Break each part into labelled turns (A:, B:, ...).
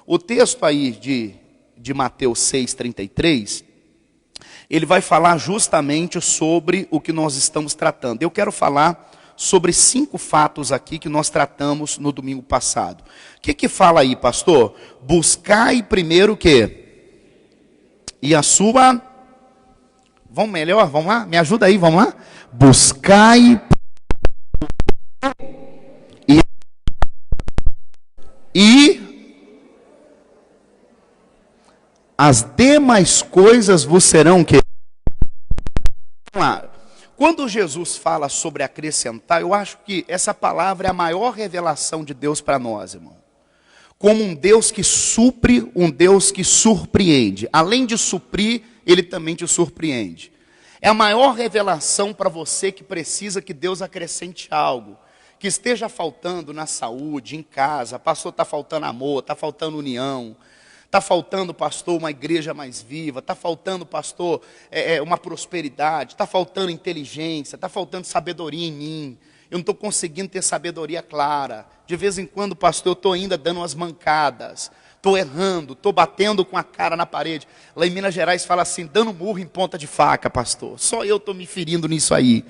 A: O texto aí de Mateus 6,33, ele vai falar justamente sobre o que nós estamos tratando. Eu quero falar sobre 5 fatos aqui que nós tratamos no domingo passado. O que fala aí, pastor? Buscai primeiro o quê? E a sua... Vamos melhor? Vamos lá? Me ajuda aí, vamos lá? Buscai e as demais coisas vos serão que... Vamos lá. Quando Jesus fala sobre acrescentar, eu acho que essa palavra é a maior revelação de Deus para nós, irmão. Como um Deus que supre, um Deus que surpreende. Além de suprir, Ele também te surpreende. É a maior revelação para você que precisa que Deus acrescente algo. Que esteja faltando na saúde, em casa. Pastor, está faltando amor, está faltando união. Está faltando, pastor, uma igreja mais viva. Está faltando, pastor, uma prosperidade. Está faltando inteligência. Está faltando sabedoria em mim. Eu não estou conseguindo ter sabedoria clara. De vez em quando, pastor, eu estou ainda dando umas mancadas. Estou errando, estou batendo com a cara na parede. Lá em Minas Gerais fala assim, dando murro em ponta de faca, pastor. Só eu estou me ferindo nisso aí.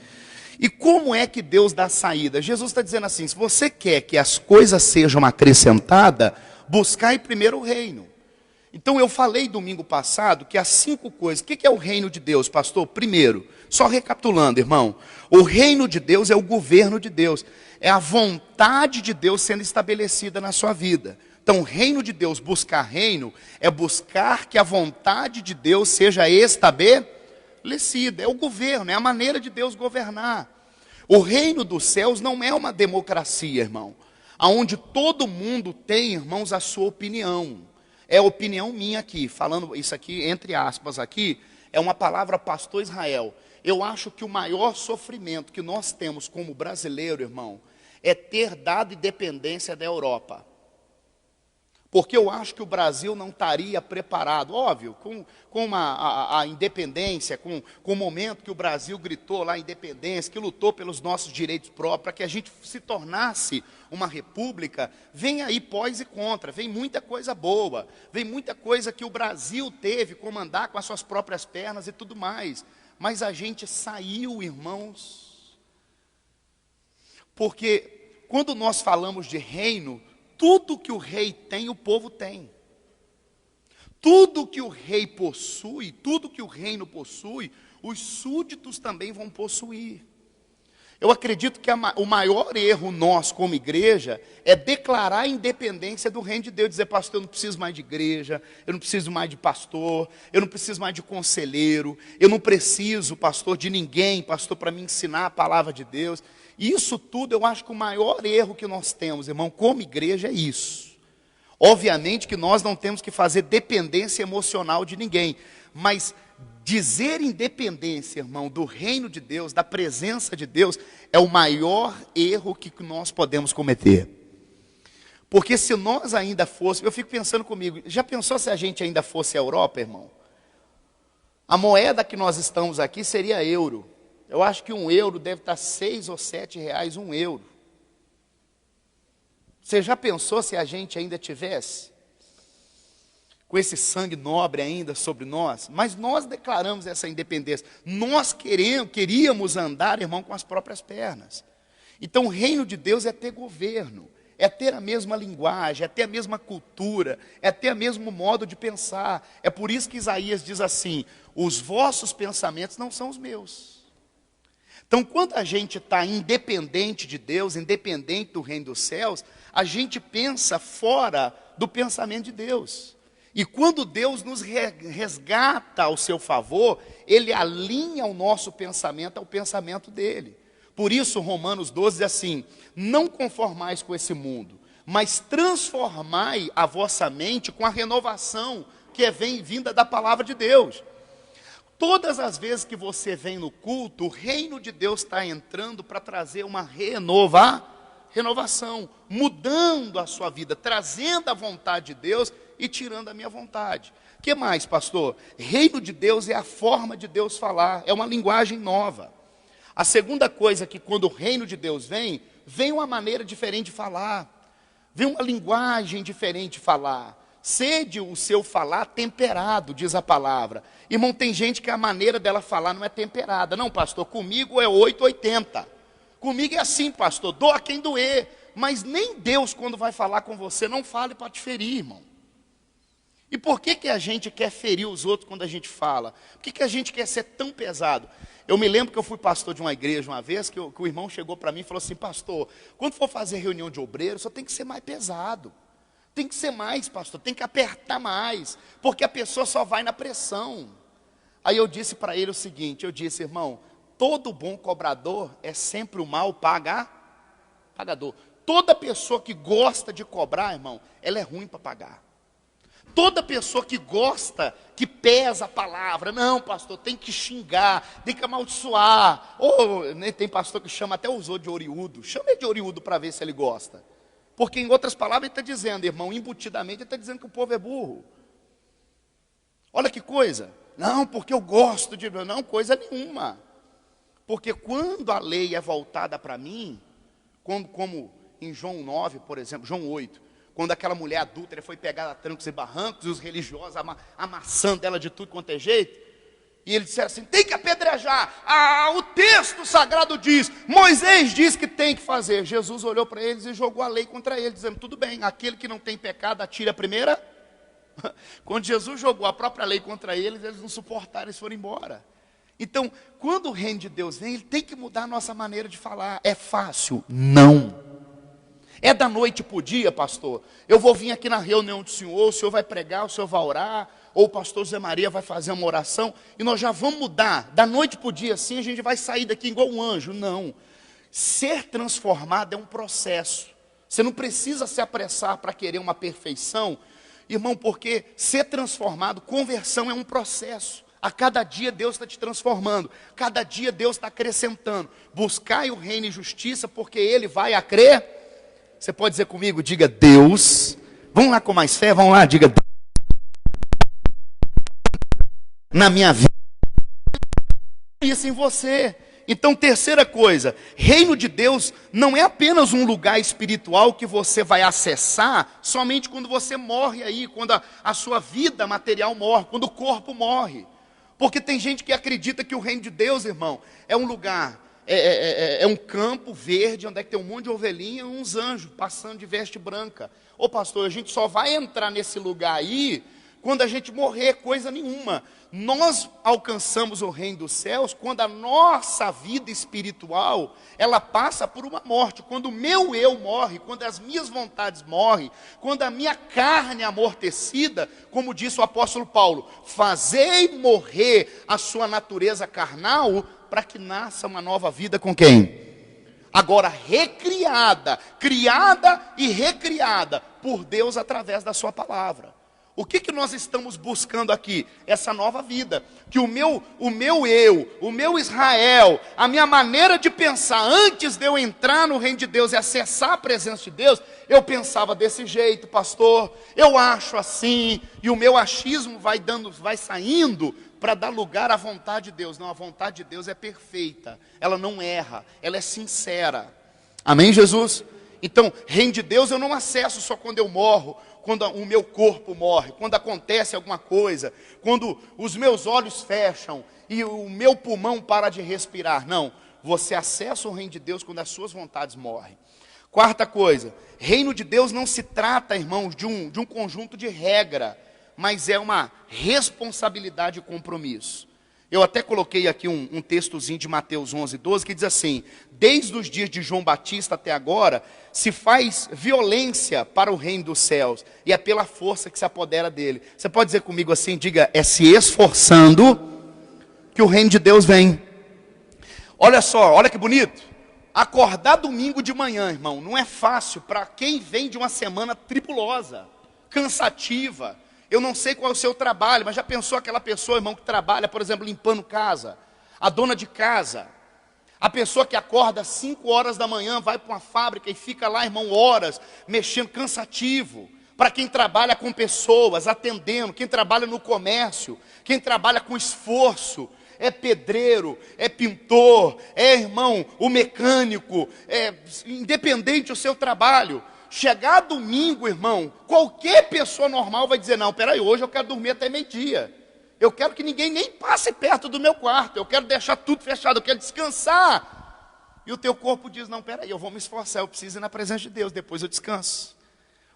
A: E como é que Deus dá saída? Jesus está dizendo assim, se você quer que as coisas sejam acrescentadas, buscai primeiro o reino. Então eu falei domingo passado que as 5 coisas, o que é o reino de Deus, pastor? Primeiro, só recapitulando, irmão, o reino de Deus é o governo de Deus, é a vontade de Deus sendo estabelecida na sua vida. Então o reino de Deus, buscar reino, é buscar que a vontade de Deus seja estabelecida, é o governo, é a maneira de Deus governar. O reino dos céus não é uma democracia, irmão, onde todo mundo tem, irmãos, a sua opinião. É a opinião minha aqui, falando isso aqui, entre aspas aqui, é uma palavra pastor Israel. Eu acho que o maior sofrimento que nós temos como brasileiro, irmão, é ter dado independência da Europa. Porque eu acho que o Brasil não estaria preparado, óbvio, com a independência, com o momento que o Brasil gritou lá a independência, que lutou pelos nossos direitos próprios, para que a gente se tornasse uma república, vem aí pós e contra, vem muita coisa boa, vem muita coisa que o Brasil teve como andar com as suas próprias pernas e tudo mais. Mas a gente saiu, irmãos, porque quando nós falamos de reino, tudo que o rei tem, o povo tem. Tudo que o rei possui, tudo que o reino possui, os súditos também vão possuir. Eu acredito que o maior erro nós, como igreja, é declarar a independência do reino de Deus. Dizer, pastor, eu não preciso mais de igreja, eu não preciso mais de pastor, eu não preciso mais de conselheiro, eu não preciso, pastor, de ninguém, pastor, para me ensinar a palavra de Deus. Isso tudo, eu acho que o maior erro que nós temos, irmão, como igreja é isso. Obviamente que nós não temos que fazer dependência emocional de ninguém, mas dizer independência, irmão, do reino de Deus, da presença de Deus, é o maior erro que nós podemos cometer. Porque se nós ainda fôssemos, eu fico pensando comigo, já pensou se a gente ainda fosse a Europa, irmão? A moeda que nós estamos aqui seria euro. Eu acho que 1 euro deve estar 6 ou 7 reais 1 euro. Você já pensou se a gente ainda tivesse com esse sangue nobre ainda sobre nós? Mas nós declaramos essa independência. Nós queríamos andar, irmão, com as próprias pernas. Então o reino de Deus é ter governo, é ter a mesma linguagem, é ter a mesma cultura, é ter o mesmo modo de pensar. É por isso que Isaías diz assim, os vossos pensamentos não são os meus. Então, quando a gente está independente de Deus, independente do reino dos céus, a gente pensa fora do pensamento de Deus. E quando Deus nos resgata ao seu favor, Ele alinha o nosso pensamento ao pensamento dEle. Por isso, Romanos 12 diz assim, não conformais com esse mundo, mas transformai a vossa mente com a renovação que é vinda da palavra de Deus. Todas as vezes que você vem no culto, o reino de Deus está entrando para trazer uma renovação, mudando a sua vida, trazendo a vontade de Deus e tirando a minha vontade. O que mais, pastor? Reino de Deus é a forma de Deus falar, é uma linguagem nova. A segunda coisa é que quando o reino de Deus vem uma maneira diferente de falar. vem uma linguagem diferente de falar. Sede o seu falar temperado, diz a palavra. Irmão, tem gente que a maneira dela falar não é temperada. Não, pastor, comigo é 880. Comigo é assim, pastor, doa quem doer. Mas nem Deus, quando vai falar com você, não fale para te ferir, irmão. E por que a gente quer ferir os outros quando a gente fala? Por que a gente quer ser tão pesado? Eu me lembro que eu fui pastor de uma igreja uma vez, que o irmão chegou para mim e falou assim: pastor, quando for fazer reunião de obreiros, só tem que ser mais pesado. Tem que ser mais, pastor, tem que apertar mais, porque a pessoa só vai na pressão. Aí eu disse para ele o seguinte, eu disse: irmão, todo bom cobrador é sempre o mal pagador. Toda pessoa que gosta de cobrar, irmão, ela é ruim para pagar. Toda pessoa que gosta, que pesa a palavra, não, pastor, tem que xingar, tem que amaldiçoar. Ou tem pastor que chama, até usou de oriudo. Chama ele de oriudo para ver se ele gosta. Porque em outras palavras ele está dizendo, irmão, embutidamente ele está dizendo que o povo é burro. Olha que coisa. Não, porque eu gosto de... Não, coisa nenhuma. Porque quando a lei é voltada para mim, como em João 9, por exemplo, João 8, quando aquela mulher adúltera foi pegada a trancos e barrancos, e os religiosos amassando ela de tudo quanto é jeito, e ele disse assim: tem que apedrejar. O texto sagrado diz, Moisés diz que tem que fazer. Jesus olhou para eles e jogou a lei contra eles, dizendo: tudo bem, aquele que não tem pecado, atire a primeira. Quando Jesus jogou a própria lei contra eles, eles não suportaram, eles foram embora. Então, quando o reino de Deus vem, ele tem que mudar a nossa maneira de falar. É fácil? Não. É da noite para o dia, pastor? Eu vou vir aqui na reunião do senhor, o senhor vai pregar, o senhor vai orar, ou o pastor Zé Maria vai fazer uma oração, e nós já vamos mudar. Da noite para o dia, assim, a gente vai sair daqui igual um anjo. Não. Ser transformado é um processo. Você não precisa se apressar para querer uma perfeição, irmão, porque ser transformado, conversão é um processo. A cada dia Deus está te transformando, cada dia Deus está acrescentando. Buscai o reino e justiça, porque Ele vai acrescentar. Você pode dizer comigo, diga Deus. Vamos lá com mais fé, vamos lá, diga Deus. Na minha vida. Isso em você. Então, terceira coisa, reino de Deus não é apenas um lugar espiritual que você vai acessar somente quando você morre aí, quando a sua vida material morre, quando o corpo morre. Porque tem gente que acredita que o reino de Deus, irmão, é um lugar... É um campo verde, onde é que tem um monte de ovelhinha e uns anjos passando de veste branca. Ô pastor, a gente só vai entrar nesse lugar aí quando a gente morrer, coisa nenhuma. Nós alcançamos o reino dos céus quando a nossa vida espiritual, ela passa por uma morte. Quando o meu eu morre, quando as minhas vontades morrem, quando a minha carne é amortecida, como disse o apóstolo Paulo, fazei morrer a sua natureza carnal, para que nasça uma nova vida com quem? Agora recriada, criada e recriada por Deus através da sua palavra. O que nós estamos buscando aqui? Essa nova vida. Que o meu eu, o meu Israel, a minha maneira de pensar, antes de eu entrar no reino de Deus e acessar a presença de Deus, eu pensava desse jeito, pastor, eu acho assim, e o meu achismo vai saindo para dar lugar à vontade de Deus. Não, a vontade de Deus é perfeita, ela não erra, ela é sincera. Amém, Jesus? Então, reino de Deus eu não acesso só quando eu morro, quando o meu corpo morre, quando acontece alguma coisa, quando os meus olhos fecham e o meu pulmão para de respirar. Não, você acessa o reino de Deus quando as suas vontades morrem. Quarta coisa, reino de Deus não se trata, irmãos, de um conjunto de regra, mas é uma responsabilidade e compromisso. Eu até coloquei aqui um textozinho de Mateus 11:12, que diz assim: desde os dias de João Batista até agora, se faz violência para o reino dos céus, e é pela força que se apodera dele. Você pode dizer comigo assim, diga, é se esforçando que o reino de Deus vem. Olha só, olha que bonito. Acordar domingo de manhã, irmão, não é fácil para quem vem de uma semana tribulosa, cansativa. Eu não sei qual é o seu trabalho, mas já pensou aquela pessoa, irmão, que trabalha, por exemplo, limpando casa? A dona de casa. A pessoa que acorda às 5 horas da manhã, vai para uma fábrica e fica lá, irmão, horas, mexendo, cansativo. Para quem trabalha com pessoas, atendendo, quem trabalha no comércio, quem trabalha com esforço, é pedreiro, é pintor, é, irmão, o mecânico, é independente do seu trabalho. chegar domingo, irmão, qualquer pessoa normal vai dizer, não, peraí, hoje eu quero dormir até meio-dia. Eu quero que ninguém nem passe perto do meu quarto, eu quero deixar tudo fechado, eu quero descansar. E o teu corpo diz, não, peraí, eu vou me esforçar, eu preciso ir na presença de Deus, depois eu descanso.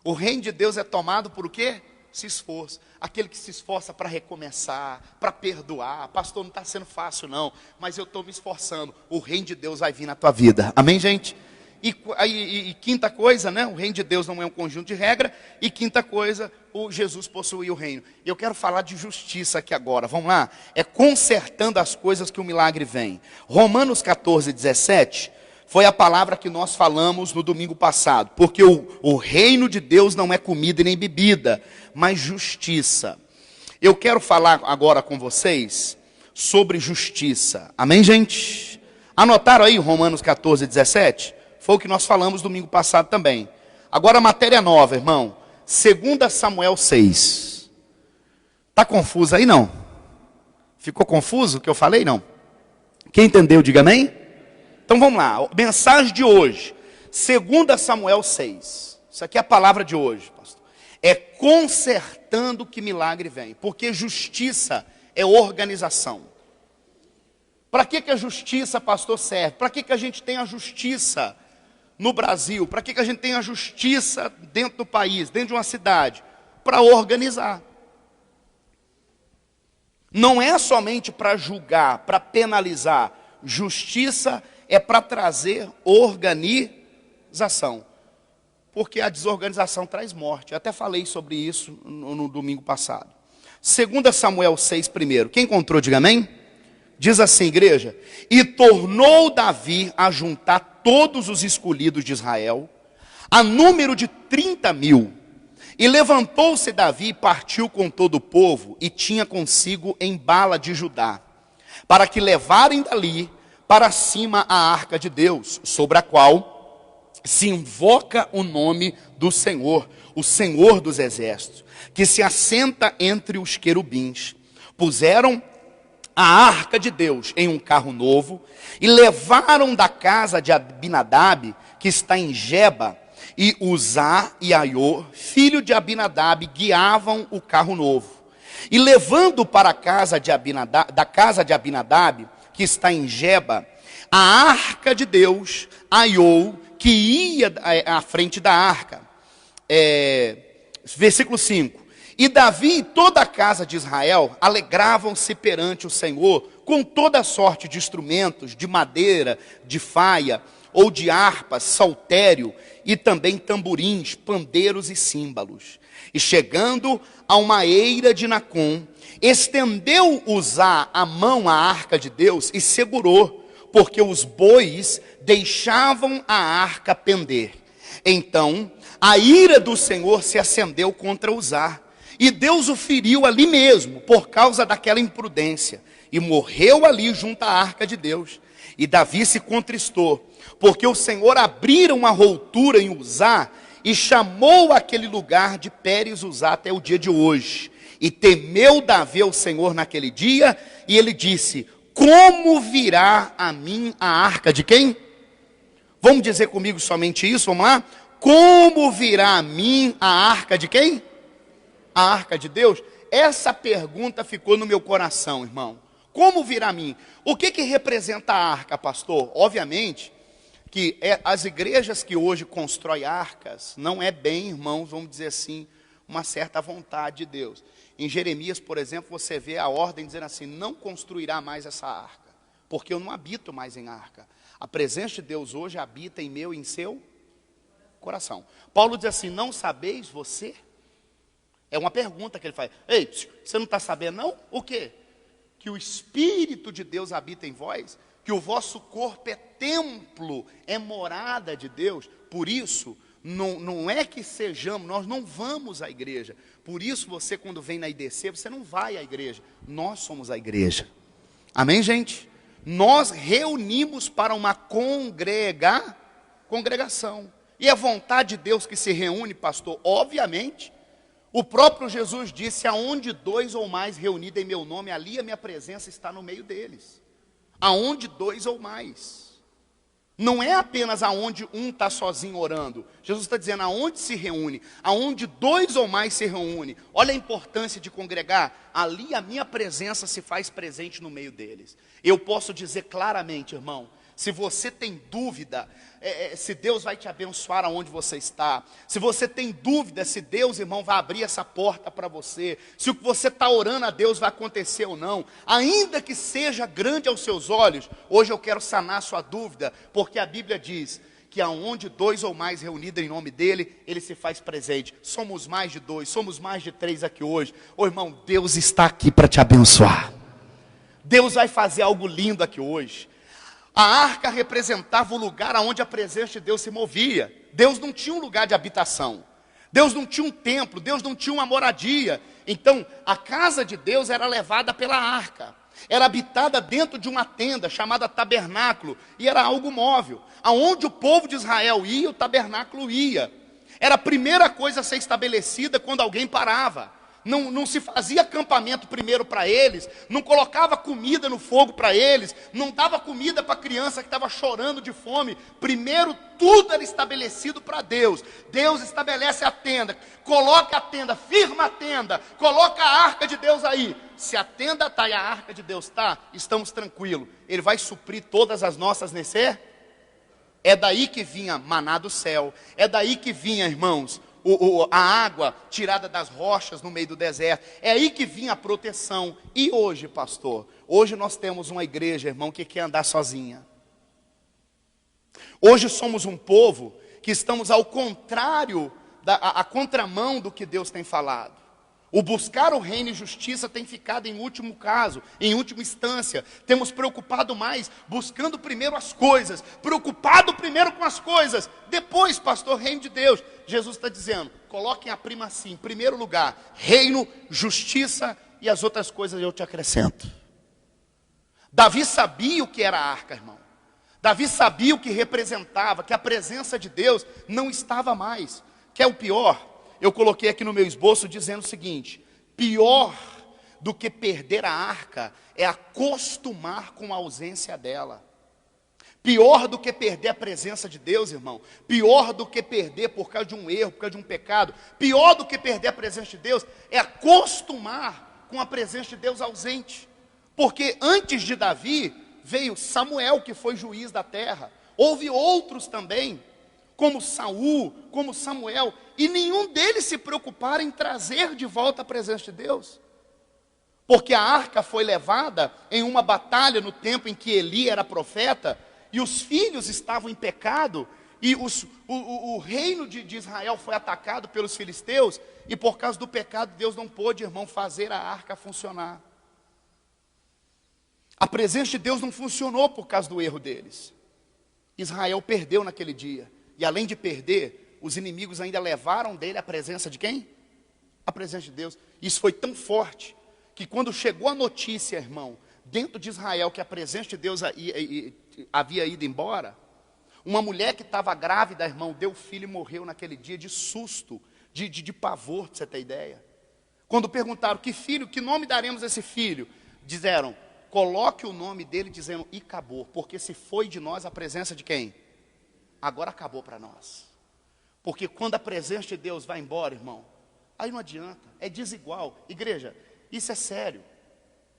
A: O reino de Deus é tomado por o quê? Se esforço. Aquele que se esforça para recomeçar, para perdoar. Pastor, não está sendo fácil não, mas eu estou me esforçando. O reino de Deus vai vir na tua vida. Amém, gente? E quinta coisa, né? O reino de Deus não é um conjunto de regras. E quinta coisa, o Jesus possui o reino. Eu quero falar de justiça aqui agora. Vamos lá? É consertando as coisas que o milagre vem. Romanos 14, 17... foi a palavra que nós falamos no domingo passado. Porque o reino de Deus não é comida e nem bebida, mas justiça. Eu quero falar agora com vocês sobre justiça. Amém, gente? Anotaram aí Romanos 14, 17? Foi o que nós falamos domingo passado também. Agora matéria nova, irmão. 2 Samuel 6. Está confuso aí, não? Ficou confuso o que eu falei, não? Quem entendeu, diga amém. Então vamos lá, mensagem de hoje, 2 Samuel 6, isso aqui é a palavra de hoje, pastor. É consertando que milagre vem, porque justiça é organização. Para que a justiça, pastor, serve? Para que a gente tem a justiça no Brasil? Para que a gente tem a justiça dentro do país, dentro de uma cidade? Para organizar. Não é somente para julgar, para penalizar. Justiça é para trazer organização. Porque a desorganização traz morte. Eu até falei sobre isso no domingo passado. 2 Samuel 6 primeiro. Quem encontrou, diga amém. Diz assim, igreja. E tornou Davi a juntar todos os escolhidos de Israel, a número de 30.000. E levantou-se Davi e partiu com todo o povo, e tinha consigo embala de Judá, para que levarem dali para cima a arca de Deus, sobre a qual se invoca o nome do Senhor, o Senhor dos exércitos, que se assenta entre os querubins. Puseram a arca de Deus em um carro novo, e levaram da casa de Abinadab, que está em Geba, e Uzá e Aiô, filho de Abinadab, guiavam o carro novo. E levando para a casa de Abinadab, da casa de Abinadab, que está em Geba, a arca de Deus, Aiô, que ia à frente da arca. Versículo 5. E Davi e toda a casa de Israel alegravam-se perante o Senhor com toda sorte de instrumentos, de madeira, de faia, ou de harpas, saltério, e também tamborins, pandeiros e símbolos. E chegando a uma eira de Nacon, estendeu Uzá a mão à arca de Deus e segurou, porque os bois deixavam a arca pender. Então a ira do Senhor se acendeu contra Uzá, e Deus o feriu ali mesmo, por causa daquela imprudência, e morreu ali junto à arca de Deus. E Davi se contristou, porque o Senhor abrira uma rotura em Uzá, e chamou aquele lugar de Pérez Uzá até o dia de hoje. E temeu Davi ao Senhor naquele dia, e ele disse, como virá a mim a arca de quem? Vamos dizer comigo somente isso, vamos lá? Como virá a mim a arca de quem? A arca de Deus? Essa pergunta ficou no meu coração, irmão. Como virá a mim? O que representa a arca, pastor? Obviamente que as igrejas que hoje constroem arcas, não é bem, irmãos, vamos dizer assim, uma certa vontade de Deus. Em Jeremias, por exemplo, você vê a ordem dizendo assim, não construirá mais essa arca, porque eu não habito mais em arca. A presença de Deus hoje habita em meu e em seu coração. Paulo diz assim, não sabeis você? É uma pergunta que ele faz. Ei, você não está sabendo não? O quê? Que o Espírito de Deus habita em vós? Que o vosso corpo é templo, é morada de Deus? Por isso, não é que sejamos, nós não vamos à igreja. Por isso você quando vem na IDC, você não vai à igreja. Nós somos a igreja. Amém, gente? Nós reunimos para uma congregação. E é vontade de Deus que se reúne, pastor, obviamente. O próprio Jesus disse, aonde 2 ou mais reunidos em meu nome, ali a minha presença está no meio deles. Aonde 2 ou mais. Não é apenas aonde um está sozinho orando. Jesus está dizendo aonde se reúne, aonde dois ou mais se reúne. Olha a importância de congregar. Ali a minha presença se faz presente no meio deles. Eu posso dizer claramente, irmão, se você tem dúvida, se Deus vai te abençoar aonde você está, se você tem dúvida se Deus, irmão, vai abrir essa porta para você, se o que você está orando a Deus vai acontecer ou não, ainda que seja grande aos seus olhos, hoje eu quero sanar a sua dúvida, porque a Bíblia diz que aonde dois ou mais reunidos em nome dele, ele se faz presente. Somos mais de dois, somos mais de três aqui hoje. Ô irmão, Deus está aqui para te abençoar. Deus vai fazer algo lindo aqui hoje. A arca representava o lugar onde a presença de Deus se movia. Deus não tinha um lugar de habitação. Deus não tinha um templo, Deus não tinha uma moradia. Então, a casa de Deus era levada pela arca. Era habitada dentro de uma tenda chamada tabernáculo. E era algo móvel. Aonde o povo de Israel ia, o tabernáculo ia. Era a primeira coisa a ser estabelecida quando alguém parava. Não se fazia acampamento primeiro para eles, não colocava comida no fogo para eles, não dava comida para a criança que estava chorando de fome. Primeiro tudo era estabelecido para Deus. Deus estabelece a tenda, coloca a tenda, firma a tenda, coloca a arca de Deus aí. Se a tenda está e a arca de Deus está, estamos tranquilos. Ele vai suprir todas as nossas necessidades. É daí que vinha maná do céu, é daí que vinha, irmãos, a água tirada das rochas no meio do deserto. É aí que vinha a proteção. E hoje, pastor, hoje nós temos uma igreja, irmão, que quer andar sozinha. Hoje somos um povo que estamos ao contrário, a contramão do que Deus tem falado. O buscar o reino e justiça tem ficado em último caso, em última instância. Temos preocupado mais, buscando primeiro as coisas, preocupado primeiro com as coisas, depois, pastor, reino de Deus. Jesus está dizendo, coloquem a primazia em primeiro lugar, reino, justiça e as outras coisas eu te acrescento. Davi sabia o que era a arca, irmão. Davi sabia o que representava, que a presença de Deus não estava mais. Que é o pior? Eu coloquei aqui no meu esboço dizendo o seguinte: pior do que perder a arca é acostumar com a ausência dela. Pior do que perder a presença de Deus, irmão. Pior do que perder por causa de um erro, por causa de um pecado. Pior do que perder a presença de Deus é acostumar com a presença de Deus ausente. Porque antes de Davi veio Samuel, que foi juiz da terra. Houve outros também, como Saul, como Samuel, e nenhum deles se preocuparam em trazer de volta a presença de Deus. Porque a arca foi levada em uma batalha no tempo em que Eli era profeta, e os filhos estavam em pecado, e o reino de Israel foi atacado pelos filisteus, e por causa do pecado Deus não pôde, irmão, fazer a arca funcionar. A presença de Deus não funcionou por causa do erro deles. Israel perdeu naquele dia. E além de perder, os inimigos ainda levaram dele a presença de quem? A presença de Deus. Isso foi tão forte, que quando chegou a notícia, irmão, dentro de Israel, que a presença de Deus havia ido embora, uma mulher que estava grávida, irmão, deu filho e morreu naquele dia de susto, de pavor, para você ter ideia. Quando perguntaram, que filho, que nome daremos a esse filho? Disseram, coloque o nome dele dizendo, e acabou, porque se foi de nós a presença de quem? Agora acabou para nós. Porque quando a presença de Deus vai embora, irmão, aí não adianta, é desigual. Igreja, isso é sério.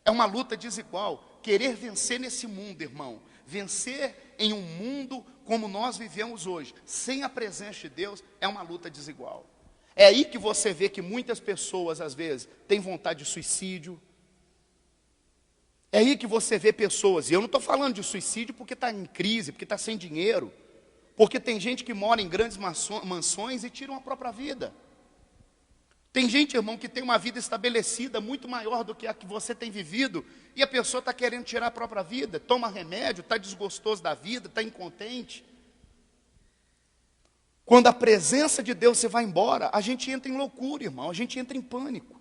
A: É uma luta desigual. Querer vencer nesse mundo, irmão, vencer em um mundo como nós vivemos hoje, sem a presença de Deus, é uma luta desigual. É aí que você vê que muitas pessoas, às vezes, têm vontade de suicídio. É aí que você vê pessoas, e eu não estou falando de suicídio porque está em crise, porque está sem dinheiro. Porque tem gente que mora em grandes mansões e tiram a própria vida. Tem gente, irmão, que tem uma vida estabelecida muito maior do que a que você tem vivido, e a pessoa está querendo tirar a própria vida, toma remédio, está desgostoso da vida, está incontente. Quando a presença de Deus se vai embora, a gente entra em loucura, irmão, a gente entra em pânico.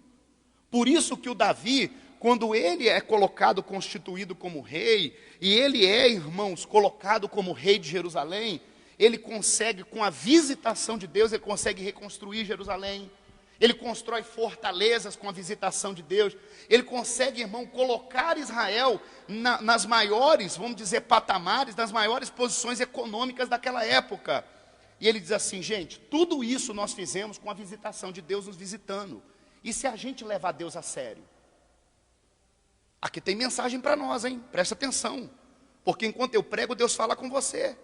A: Por isso que o Davi, quando ele é colocado, constituído como rei, e ele é, irmãos, colocado como rei de Jerusalém, ele consegue, com a visitação de Deus, ele consegue reconstruir Jerusalém. Ele constrói fortalezas com a visitação de Deus. Ele consegue, irmão, colocar Israel nas maiores, vamos dizer, patamares, nas maiores posições econômicas daquela época. E ele diz assim, gente, tudo isso nós fizemos com a visitação de Deus nos visitando. E se a gente levar Deus a sério? Aqui tem mensagem para nós, hein? Presta atenção. Porque enquanto eu prego, Deus fala com você.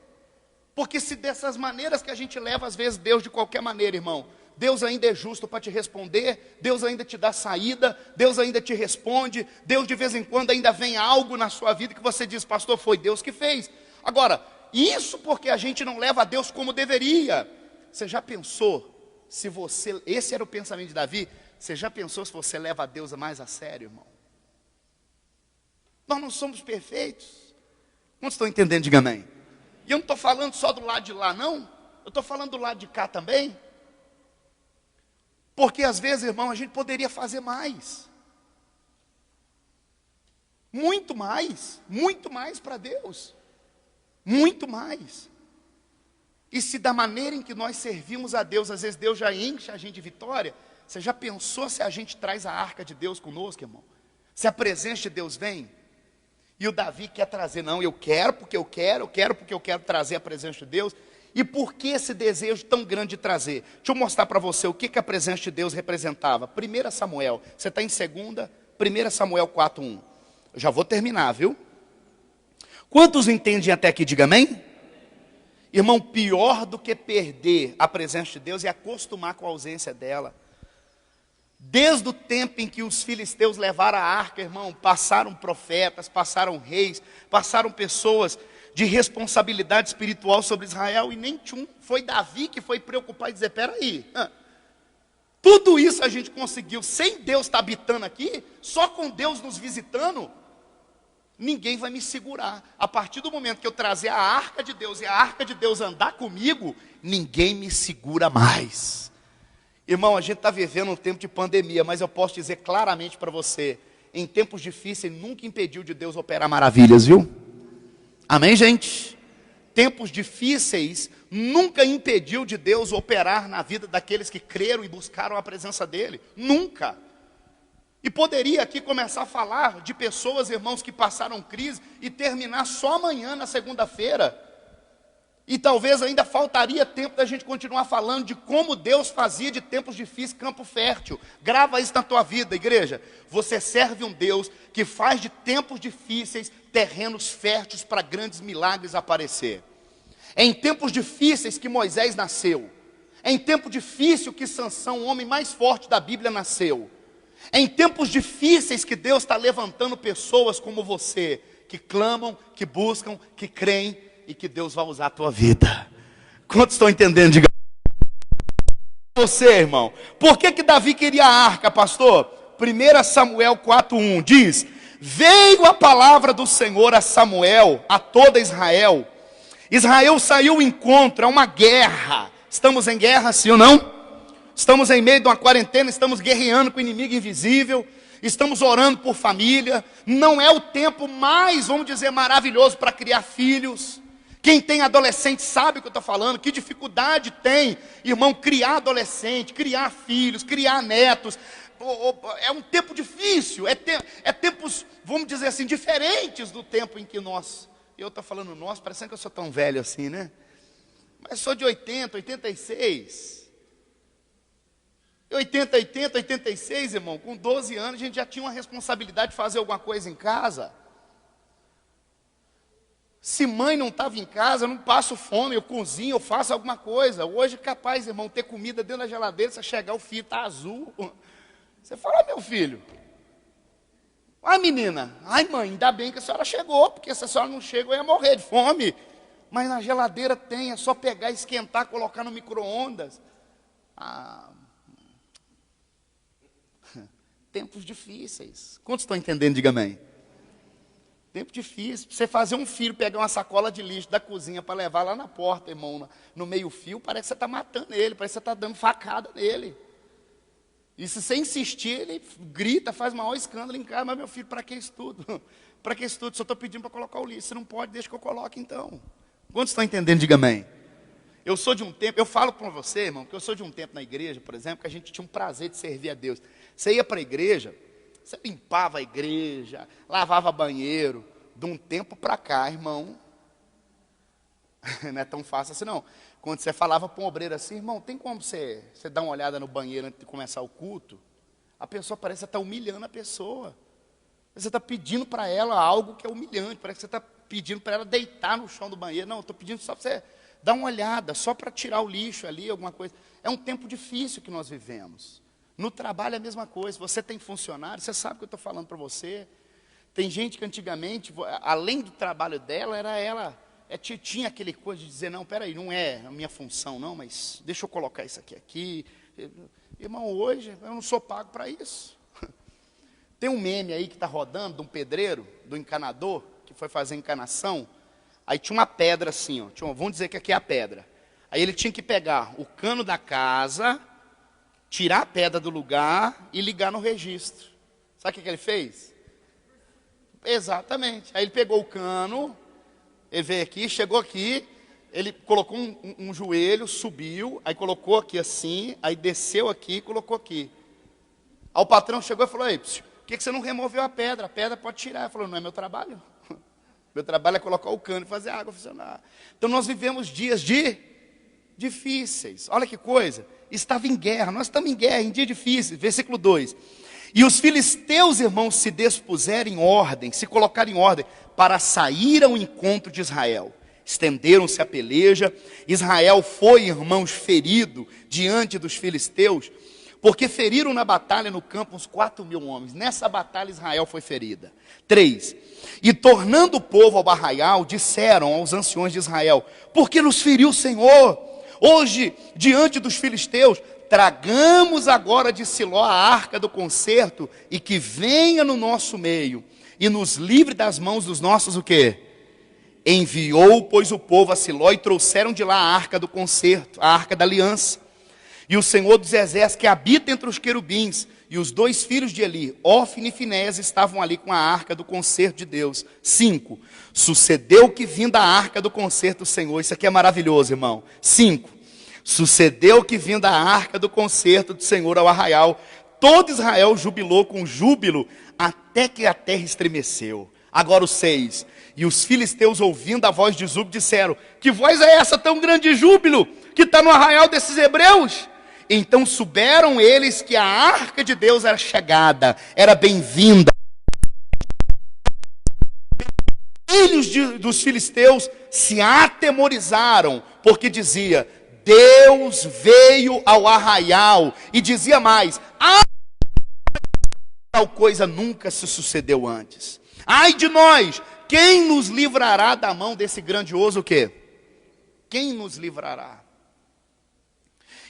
A: Porque se dessas maneiras que a gente leva, às vezes, Deus de qualquer maneira, irmão, Deus ainda é justo para te responder, Deus ainda te dá saída, Deus ainda te responde, Deus de vez em quando ainda vem algo na sua vida que você diz, pastor, foi Deus que fez. Agora, isso porque a gente não leva a Deus como deveria. Você já pensou, se você, esse era o pensamento de Davi, você já pensou se você leva a Deus mais a sério, irmão? Nós não somos perfeitos. Não estão entendendo, diga amém. E eu não estou falando só do lado de lá, não. Eu estou falando do lado de cá também. Porque às vezes, irmão, a gente poderia fazer mais. Muito mais para Deus. Muito mais. E se da maneira em que nós servimos a Deus, às vezes Deus já enche a gente de vitória, você já pensou se a gente traz a arca de Deus conosco, irmão? Se a presença de Deus vem? E o Davi quer trazer, não, eu quero porque eu quero trazer a presença de Deus. E por que esse desejo tão grande de trazer? Deixa eu mostrar para você o que a presença de Deus representava. 1 Samuel, você está em 1 Samuel 4:1. Eu já vou terminar, viu? Quantos entendem até aqui, diga amém? Irmão, pior do que perder a presença de Deus é acostumar com a ausência dela. Desde o tempo em que os filisteus levaram a arca, irmão, passaram profetas, passaram reis, passaram pessoas de responsabilidade espiritual sobre Israel, e nem tchum, foi Davi que foi preocupar e dizer, peraí, tudo isso a gente conseguiu, sem Deus estar habitando aqui, só com Deus nos visitando, ninguém vai me segurar. A partir do momento que eu trazer a arca de Deus, e a arca de Deus andar comigo, ninguém me segura mais. Irmão, a gente está vivendo um tempo de pandemia, mas eu posso dizer claramente para você, em tempos difíceis, nunca impediu de Deus operar maravilhas, viu? Amém, gente? Tempos difíceis nunca impediu de Deus operar na vida daqueles que creram e buscaram a presença dEle. Nunca. E poderia aqui começar a falar de pessoas, irmãos, que passaram crise e terminar só amanhã, na segunda-feira. E talvez ainda faltaria tempo da gente continuar falando de como Deus fazia de tempos difíceis campo fértil. Grava isso na tua vida, igreja. Você serve um Deus que faz de tempos difíceis terrenos férteis para grandes milagres aparecer. É em tempos difíceis que Moisés nasceu. É em tempo difícil que Sansão, o homem mais forte da Bíblia, nasceu. É em tempos difíceis que Deus está levantando pessoas como você, que clamam, que buscam, que creem, e que Deus vai usar a tua vida. Quantos estão entendendo? Diga você, irmão. Por que Davi queria a arca, pastor? 1 Samuel 4:1 diz, veio a palavra do Senhor a Samuel, a toda Israel. Israel saiu ao encontro, é uma guerra. Estamos em guerra, sim ou não? Estamos em meio de uma quarentena, estamos guerreando com o inimigo invisível. Estamos orando por família. Não é o tempo mais, vamos dizer, maravilhoso para criar filhos. Quem tem adolescente sabe o que eu estou falando, que dificuldade tem, irmão, criar adolescente, criar filhos, criar netos. É um tempo difícil, é tempos, vamos dizer assim, diferentes do tempo em que nós, eu estou falando nós, parecendo que eu sou tão velho assim, né? Mas sou de 80, 86. 86, irmão, com 12 anos a gente já tinha uma responsabilidade de fazer alguma coisa em casa. Se mãe não estava em casa, eu não passo fome, eu cozinho, eu faço alguma coisa. Hoje é capaz, irmão, ter comida dentro da geladeira, você chegar, o filho está azul. Você fala, meu filho. Ai, menina. Ai, mãe, ainda bem que a senhora chegou, porque se a senhora não chega, eu ia morrer de fome. Mas na geladeira tem, é só pegar, esquentar, colocar no micro-ondas. Tempos difíceis. Quantos estão entendendo? Diga amém. Tempo difícil. Você fazer um filho pegar uma sacola de lixo da cozinha para levar lá na porta, irmão, no meio-fio, parece que você está matando ele, parece que você está dando facada nele. E se você insistir, ele grita, faz maior escândalo em casa. Mas, meu filho, para que isso tudo? Para que isso tudo? Só estou pedindo para colocar o lixo. Você não pode, deixa que eu coloque então. Quantos estão entendendo? Diga amém. Eu sou de um tempo, eu falo para você, irmão, que eu sou de um tempo na igreja, por exemplo, que a gente tinha um prazer de servir a Deus. Você ia para a igreja, você limpava a igreja, lavava banheiro. De um tempo para cá, irmão, não é tão fácil assim não. Quando você falava para um obreiro assim, irmão, tem como você dar uma olhada no banheiro antes de começar o culto? A pessoa parece que está humilhando a pessoa. Você está pedindo para ela algo que é humilhante, parece que você está pedindo para ela deitar no chão do banheiro. Não, eu estou pedindo só para você dar uma olhada, só para tirar o lixo ali, alguma coisa. É um tempo difícil que nós vivemos. No trabalho é a mesma coisa. Você tem funcionário, você sabe o que eu estou falando para você. Tem gente que antigamente, além do trabalho dela, era ela, tinha aquele coisa de dizer, não, peraí, não é a minha função não, mas deixa eu colocar isso aqui. Irmão, hoje eu não sou pago para isso. Tem um meme aí que está rodando, de um pedreiro, do encanador, que foi fazer encanação. Aí tinha uma pedra assim, ó, vamos dizer que aqui é a pedra. Aí ele tinha que pegar o cano da casa, tirar a pedra do lugar e ligar no registro. Sabe o que ele fez? Exatamente. Aí ele pegou o cano, ele veio aqui, chegou aqui, ele colocou um joelho, subiu, aí colocou aqui assim, aí desceu aqui e colocou aqui. Aí o patrão chegou e falou, ei, por que você não removeu a pedra? A pedra pode tirar. Ele falou, não é meu trabalho. Meu trabalho é colocar o cano e fazer a água funcionar. Então nós vivemos dias difíceis. Olha que coisa. Estava em guerra, nós estamos em guerra, em dias difíceis. Versículo 2. E os filisteus, irmãos, se dispuseram em ordem, se colocaram em ordem, para sair ao encontro de Israel. Estenderam-se a peleja. Israel foi, irmãos, ferido diante dos filisteus, porque feriram na batalha no campo uns 4.000 homens. Nessa batalha Israel foi ferida. 3. E tornando o povo ao arraial, disseram aos anciões de Israel, por que nos feriu o Senhor? Hoje, diante dos filisteus, tragamos agora de Siló a arca do concerto, e que venha no nosso meio, e nos livre das mãos dos nossos, o quê? Enviou, pois, o povo a Siló, e trouxeram de lá a arca do concerto, a arca da aliança. E o Senhor dos exércitos, que habita entre os querubins, e os 2 filhos de Eli, Ofni e Finéias, estavam ali com a arca do concerto de Deus. 5. Sucedeu que vinda a arca do concerto do Senhor, isso aqui é maravilhoso, irmão. 5. Sucedeu que vinda a arca do concerto do Senhor ao arraial, todo Israel jubilou com júbilo, até que a terra estremeceu. Agora o 6. E os filisteus, ouvindo a voz de júbilo, disseram, que voz é essa tão grande de júbilo, que está no arraial desses hebreus? Então souberam eles que a arca de Deus era chegada, era bem-vinda. Filhos dos filisteus se atemorizaram, porque dizia, Deus veio ao arraial, e dizia mais, tal coisa nunca se sucedeu antes. Ai de nós, quem nos livrará da mão desse grandioso o quê? Quem nos livrará?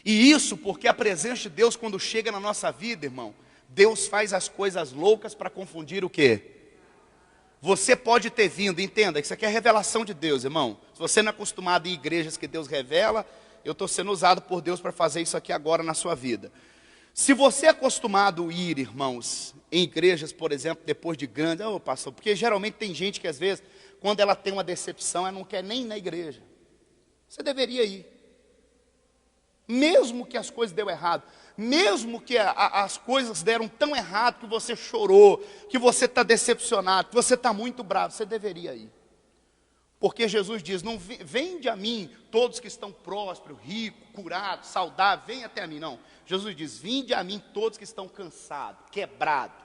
A: E isso porque a presença de Deus, quando chega na nossa vida, irmão, Deus faz as coisas loucas para confundir o quê? Você pode ter vindo, entenda, isso aqui é revelação de Deus, irmão. Se você não é acostumado em igrejas que Deus revela, eu estou sendo usado por Deus para fazer isso aqui agora na sua vida. Se você é acostumado a ir, irmãos, em igrejas, por exemplo, depois de grande, pastor, porque geralmente tem gente que às vezes, quando ela tem uma decepção, ela não quer nem ir na igreja. Você deveria ir. Mesmo que as coisas deu errado, mesmo que as coisas deram tão errado que você chorou, que você está decepcionado, que você está muito bravo, você deveria ir. Porque Jesus diz, não vende a mim todos que estão prósperos, ricos, curados, saudáveis, vem até a mim, não. Jesus diz, vinde a mim todos que estão cansados, quebrados,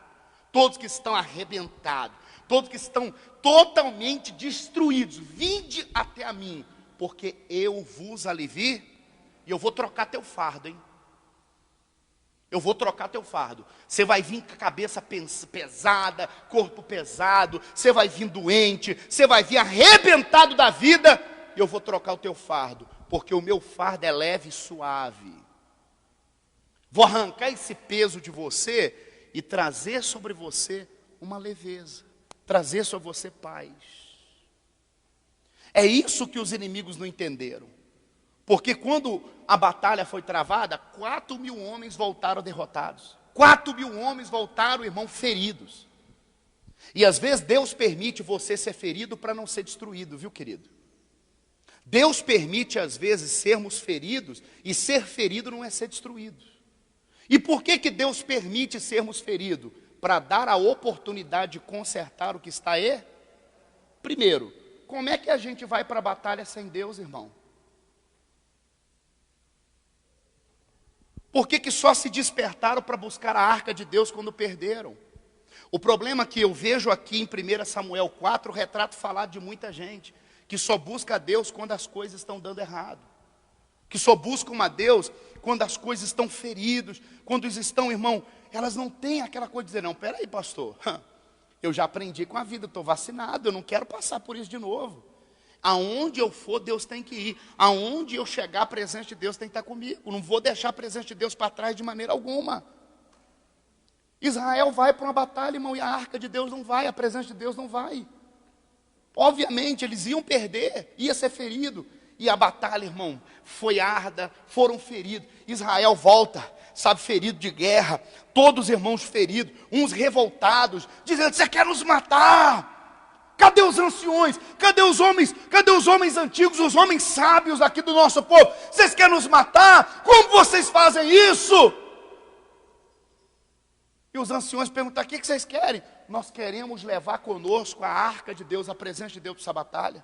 A: todos que estão arrebentados, todos que estão totalmente destruídos, vinde até a mim, porque eu vos alivio. E eu vou trocar teu fardo, hein? Eu vou trocar teu fardo. Você vai vir com a cabeça pesada, corpo pesado, você vai vir doente, você vai vir arrebentado da vida. E eu vou trocar o teu fardo, porque o meu fardo é leve e suave. Vou arrancar esse peso de você e trazer sobre você uma leveza. Trazer sobre você paz. É isso que os inimigos não entenderam. Porque quando a batalha foi travada, 4.000 homens voltaram derrotados. 4.000 homens voltaram, irmão, feridos. E às vezes Deus permite você ser ferido para não ser destruído, viu, querido? Deus permite às vezes sermos feridos, e ser ferido não é ser destruído. E por que Deus permite sermos feridos? Para dar a oportunidade de consertar o que está aí. Primeiro, como é que a gente vai para a batalha sem Deus, irmão? Por que só se despertaram para buscar a arca de Deus quando perderam? O problema que eu vejo aqui em 1 Samuel 4, o retrato falado de muita gente, que só busca a Deus quando as coisas estão dando errado. Que só buscam a Deus quando as coisas estão feridas, quando eles estão, irmão, elas não têm aquela coisa de dizer, não, peraí pastor, eu já aprendi com a vida, estou vacinado, eu não quero passar por isso de novo. Aonde eu for, Deus tem que ir. Aonde eu chegar, a presença de Deus tem que estar comigo. Não vou deixar a presença de Deus para trás de maneira alguma. Israel vai para uma batalha, irmão, e a arca de Deus não vai, a presença de Deus não vai. Obviamente, eles iam perder, ia ser ferido. E a batalha, irmão, foi árdua, foram feridos. Israel volta, sabe, ferido de guerra. Todos os irmãos feridos, uns revoltados, dizendo, você quer nos matar? Cadê os anciões? Cadê os homens? Cadê os homens antigos, os homens sábios aqui do nosso povo? Vocês querem nos matar? Como vocês fazem isso? E os anciões perguntam, o que vocês querem? Nós queremos levar conosco a arca de Deus, a presença de Deus para essa batalha.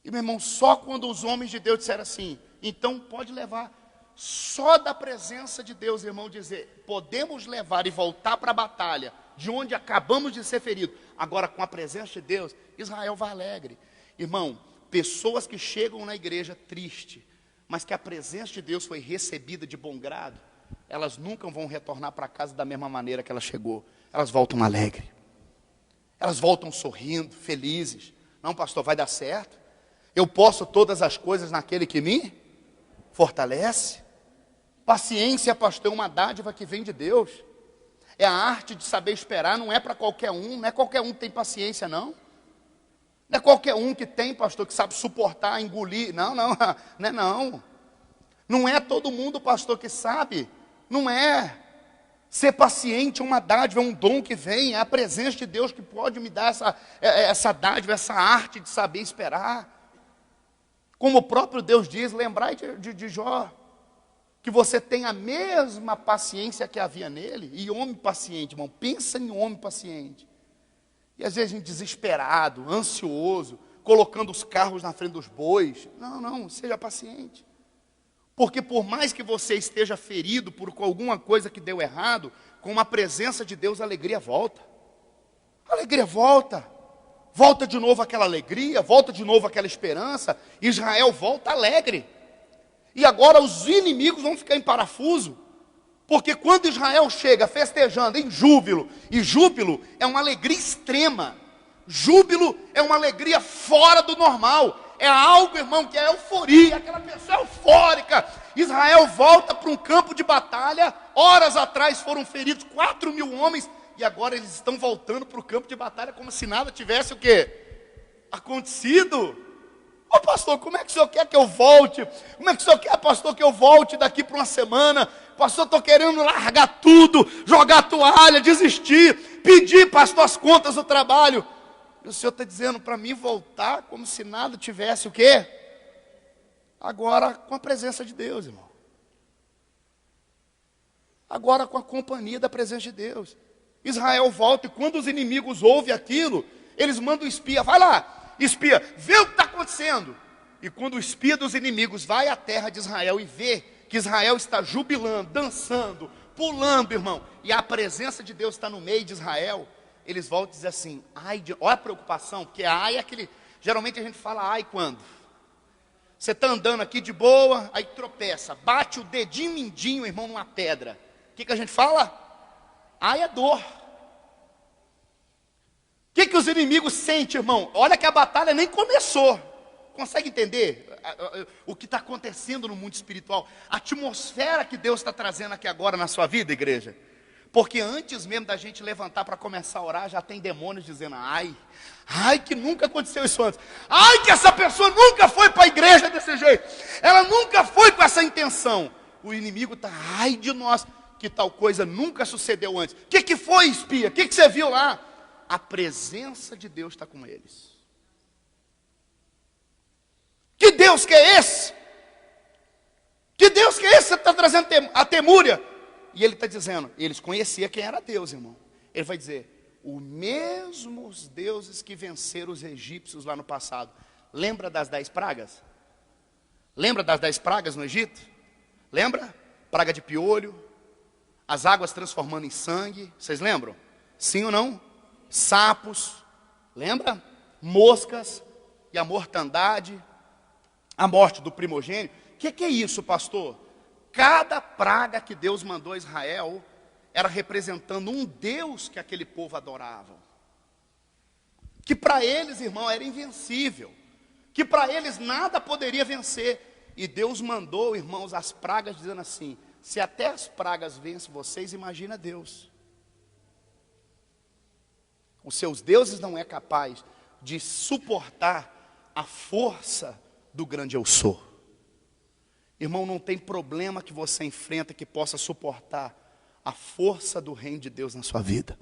A: E meu irmão, só quando os homens de Deus disseram assim, então pode levar. Só da presença de Deus, irmão, dizer, podemos levar e voltar para a batalha, de onde acabamos de ser feridos. Agora, com a presença de Deus, Israel vai alegre. Irmão, pessoas que chegam na igreja triste, mas que a presença de Deus foi recebida de bom grado, elas nunca vão retornar para casa da mesma maneira que ela chegou. Elas voltam alegres. Elas voltam sorrindo, felizes. Não, pastor, vai dar certo. Eu posso todas as coisas naquele que me fortalece. Paciência, pastor, é uma dádiva que vem de Deus. É a arte de saber esperar, não é para qualquer um, não é qualquer um que tem paciência, não. Não é qualquer um que tem, pastor, que sabe suportar, engolir. Não, não, não é não. Não é todo mundo, pastor, que sabe. Não é. Ser paciente é uma dádiva, é um dom que vem, é a presença de Deus que pode me dar essa dádiva, essa arte de saber esperar. Como o próprio Deus diz, lembrai de Jó, que você tem a mesma paciência que havia nele. E homem paciente, irmão, pensa em homem paciente. E às vezes a gente desesperado, ansioso, colocando os carros na frente dos bois. Não, não, seja paciente. Porque por mais que você esteja ferido por alguma coisa que deu errado, com a presença de Deus a alegria volta. A alegria volta. Volta de novo aquela alegria, volta de novo aquela esperança. Israel volta alegre. E agora os inimigos vão ficar em parafuso. Porque quando Israel chega festejando em júbilo, e júbilo é uma alegria extrema. Júbilo é uma alegria fora do normal. É algo, irmão, que é euforia, aquela pessoa eufórica. Israel volta para um campo de batalha. Horas atrás foram feridos 4.000 homens. E agora eles estão voltando para o campo de batalha como se nada tivesse o quê? Acontecido. Ô pastor, como é que o senhor quer que eu volte? Como é que o senhor quer, pastor, que eu volte daqui para uma semana? Pastor, estou querendo largar tudo, jogar a toalha, desistir, pedir, pastor, as contas do trabalho. E o senhor está dizendo para mim voltar como se nada tivesse o quê? Agora com a presença de Deus, irmão. Agora com a companhia da presença de Deus. Israel volta e quando os inimigos ouvem aquilo, eles mandam o espia, vai lá, espia, vê o que está acontecendo. E quando o espia dos inimigos vai à terra de Israel e vê que Israel está jubilando, dançando, pulando, irmão, e a presença de Deus está no meio de Israel, eles voltam e dizem assim, ai, olha a preocupação, porque ai é aquele, geralmente a gente fala ai quando? Você está andando aqui de boa, aí tropeça, bate o dedinho mindinho, irmão, numa pedra. O que a gente fala? Ai é dor. O que os inimigos sentem, irmão? Olha que a batalha nem começou. Consegue entender o que está acontecendo no mundo espiritual? A atmosfera que Deus está trazendo aqui agora na sua vida, igreja. Porque antes mesmo da gente levantar para começar a orar, já tem demônios dizendo, ai que nunca aconteceu isso antes. Ai que essa pessoa nunca foi para a igreja desse jeito. Ela nunca foi com essa intenção. O inimigo está, ai de nós, que tal coisa nunca sucedeu antes. O que foi, espia? O que você viu lá? A presença de Deus está com eles. Que Deus que é esse? Que Deus que é esse que você está trazendo a temúria? E ele está dizendo, eles conheciam quem era Deus, irmão. Ele vai dizer, os mesmos deuses que venceram os egípcios lá no passado. Lembra das 10 pragas? Lembra das 10 pragas no Egito? Lembra? Praga de piolho, as águas transformando em sangue, vocês lembram? Sim ou não? Sapos, lembra? Moscas e a mortandade, a morte do primogênito. O que é isso, pastor? Cada praga que Deus mandou a Israel era representando um Deus que aquele povo adorava. Que para eles, irmão, era invencível. Que para eles nada poderia vencer. E Deus mandou, irmãos, as pragas dizendo assim, se até as pragas vencem vocês, imagina Deus. Os seus deuses não é capaz de suportar a força do grande eu sou. Irmão, não tem problema que você enfrenta que possa suportar a força do reino de Deus na sua vida.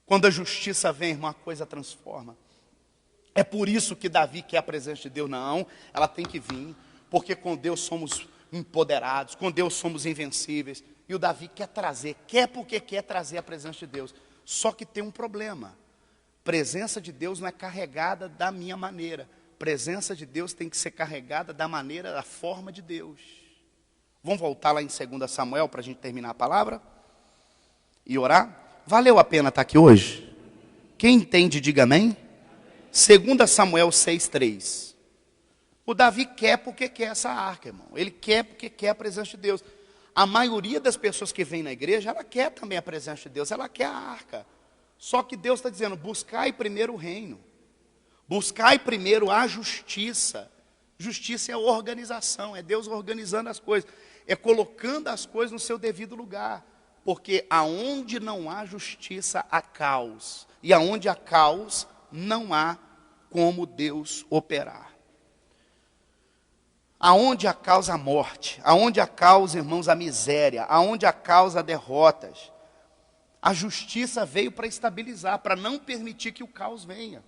A: Quando a justiça vem, irmão, a coisa transforma. É por isso que Davi quer a presença de Deus. Não, ela tem que vir, porque com Deus somos empoderados, com Deus somos invencíveis. E o Davi quer porque quer trazer a presença de Deus. Só que tem um problema. Presença de Deus não é carregada da minha maneira. Presença de Deus tem que ser carregada da maneira, da forma de Deus. Vamos voltar lá em 2 Samuel para a gente terminar a palavra e orar? Valeu a pena estar aqui hoje? Quem entende, diga amém. 2 Samuel 6,3. O Davi quer porque quer essa arca, irmão. Ele quer porque quer a presença de Deus. A maioria das pessoas que vem na igreja, ela quer também a presença de Deus, ela quer a arca. Só que Deus está dizendo, buscai primeiro o reino. Buscai primeiro a justiça. Justiça é a organização, é Deus organizando as coisas. É colocando as coisas no seu devido lugar. Porque aonde não há justiça, há caos. E aonde há caos, não há como Deus operar. Aonde há causa a morte, aonde há causa, irmãos, a miséria, aonde há causa derrotas. A justiça veio para estabilizar, para não permitir que o caos venha.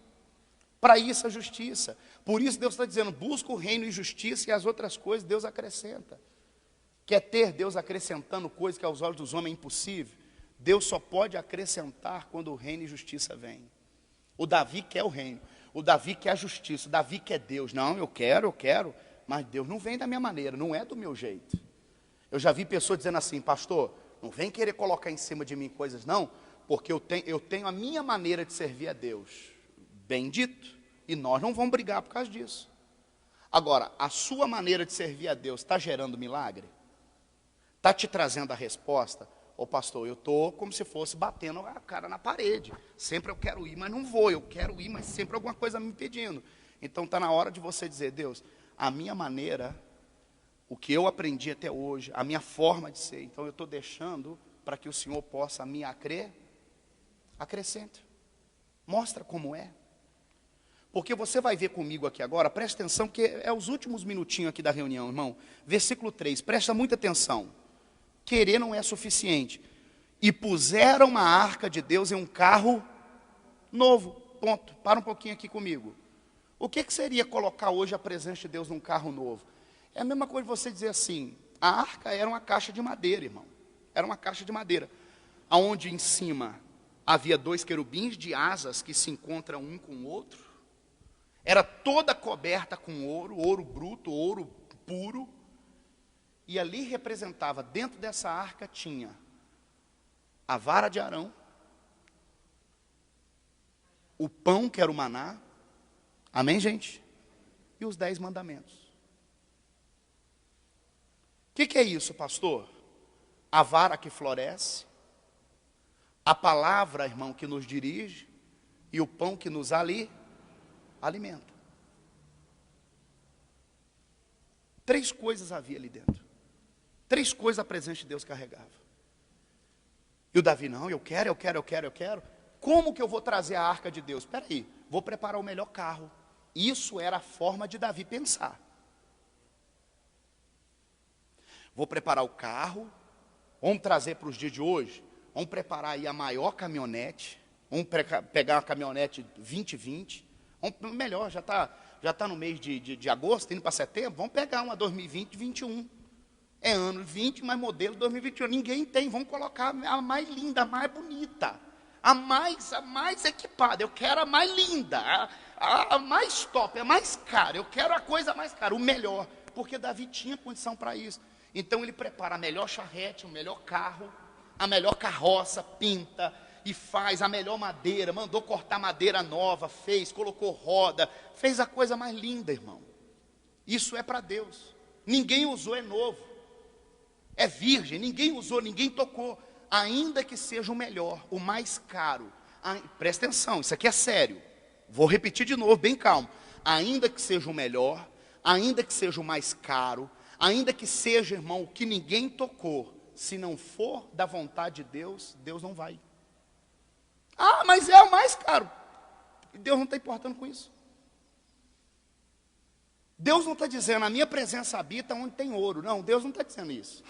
A: Para isso a justiça. Por isso Deus está dizendo, busca o reino e justiça e as outras coisas Deus acrescenta. Quer ter Deus acrescentando coisas que aos olhos dos homens é impossível? Deus só pode acrescentar quando o reino e justiça vem. O Davi quer o reino, o Davi quer a justiça, o Davi quer Deus. Não, eu quero, mas Deus não vem da minha maneira, não é do meu jeito. Eu já vi pessoas dizendo assim, pastor, não vem querer colocar em cima de mim coisas não, porque eu tenho a minha maneira de servir a Deus. Bem dito, e nós não vamos brigar por causa disso. Agora, a sua maneira de servir a Deus está gerando milagre? Está te trazendo a resposta? Ô pastor, eu estou como se fosse batendo a cara na parede. Sempre eu quero ir, mas não vou. Eu quero ir, mas sempre alguma coisa me impedindo. Então está na hora de você dizer, Deus, a minha maneira, o que eu aprendi até hoje, a minha forma de ser, então eu estou deixando para que o Senhor possa me acrescente. Mostra como é. Porque você vai ver comigo aqui agora, presta atenção, que é os últimos minutinhos aqui da reunião, irmão. Versículo 3, presta muita atenção. Querer não é suficiente. E puseram a arca de Deus em um carro novo. Ponto. Para um pouquinho aqui comigo. O que seria colocar hoje a presença de Deus num carro novo? É a mesma coisa de você dizer assim, a arca era uma caixa de madeira, irmão. Era uma caixa de madeira. Onde em cima havia 2 querubins de asas que se encontram um com o outro. Era toda coberta com ouro, ouro bruto, ouro puro. E ali representava, dentro dessa arca tinha a vara de Arão, o pão que era o maná, amém, gente? E os 10 mandamentos. O que é isso, pastor? A vara que floresce, a palavra, irmão, que nos dirige, e o pão que nos alimenta. 3 coisas havia ali dentro. 3 coisas a presença de Deus carregava. E o Davi, não, eu quero. Como que eu vou trazer a arca de Deus? Espera aí, vou preparar o melhor carro. Isso era a forma de Davi pensar. Vou preparar o carro, vamos trazer para os dias de hoje, vamos preparar aí a maior caminhonete, vamos pegar uma caminhonete 2020, melhor, já está Já está no mês de agosto, indo para setembro, vamos pegar uma 2020, 2021. É ano 20, mas modelo 2021. Ninguém tem, vamos colocar a mais linda, a mais bonita, a mais equipada. Eu quero a mais linda, a mais top, a mais cara. Eu quero a coisa mais cara, o melhor. Porque Davi tinha condição para isso. Então ele prepara a melhor charrete, o melhor carro, a melhor carroça, pinta e faz a melhor madeira, mandou cortar madeira nova, fez, colocou roda, fez a coisa mais linda, irmão. Isso é para Deus. Ninguém usou, é novo. É virgem, ninguém usou, ninguém tocou. Ainda que seja o melhor, o mais caro. Presta atenção, isso aqui é sério. Vou repetir de novo, bem calmo. Ainda que seja o melhor, ainda que seja o mais caro, ainda que seja, irmão, o que ninguém tocou, se não for da vontade de Deus, Deus não vai. Ah, mas é o mais caro. Deus não está importando com isso. Deus não está dizendo, a minha presença habita onde tem ouro. Não, Deus não está dizendo isso.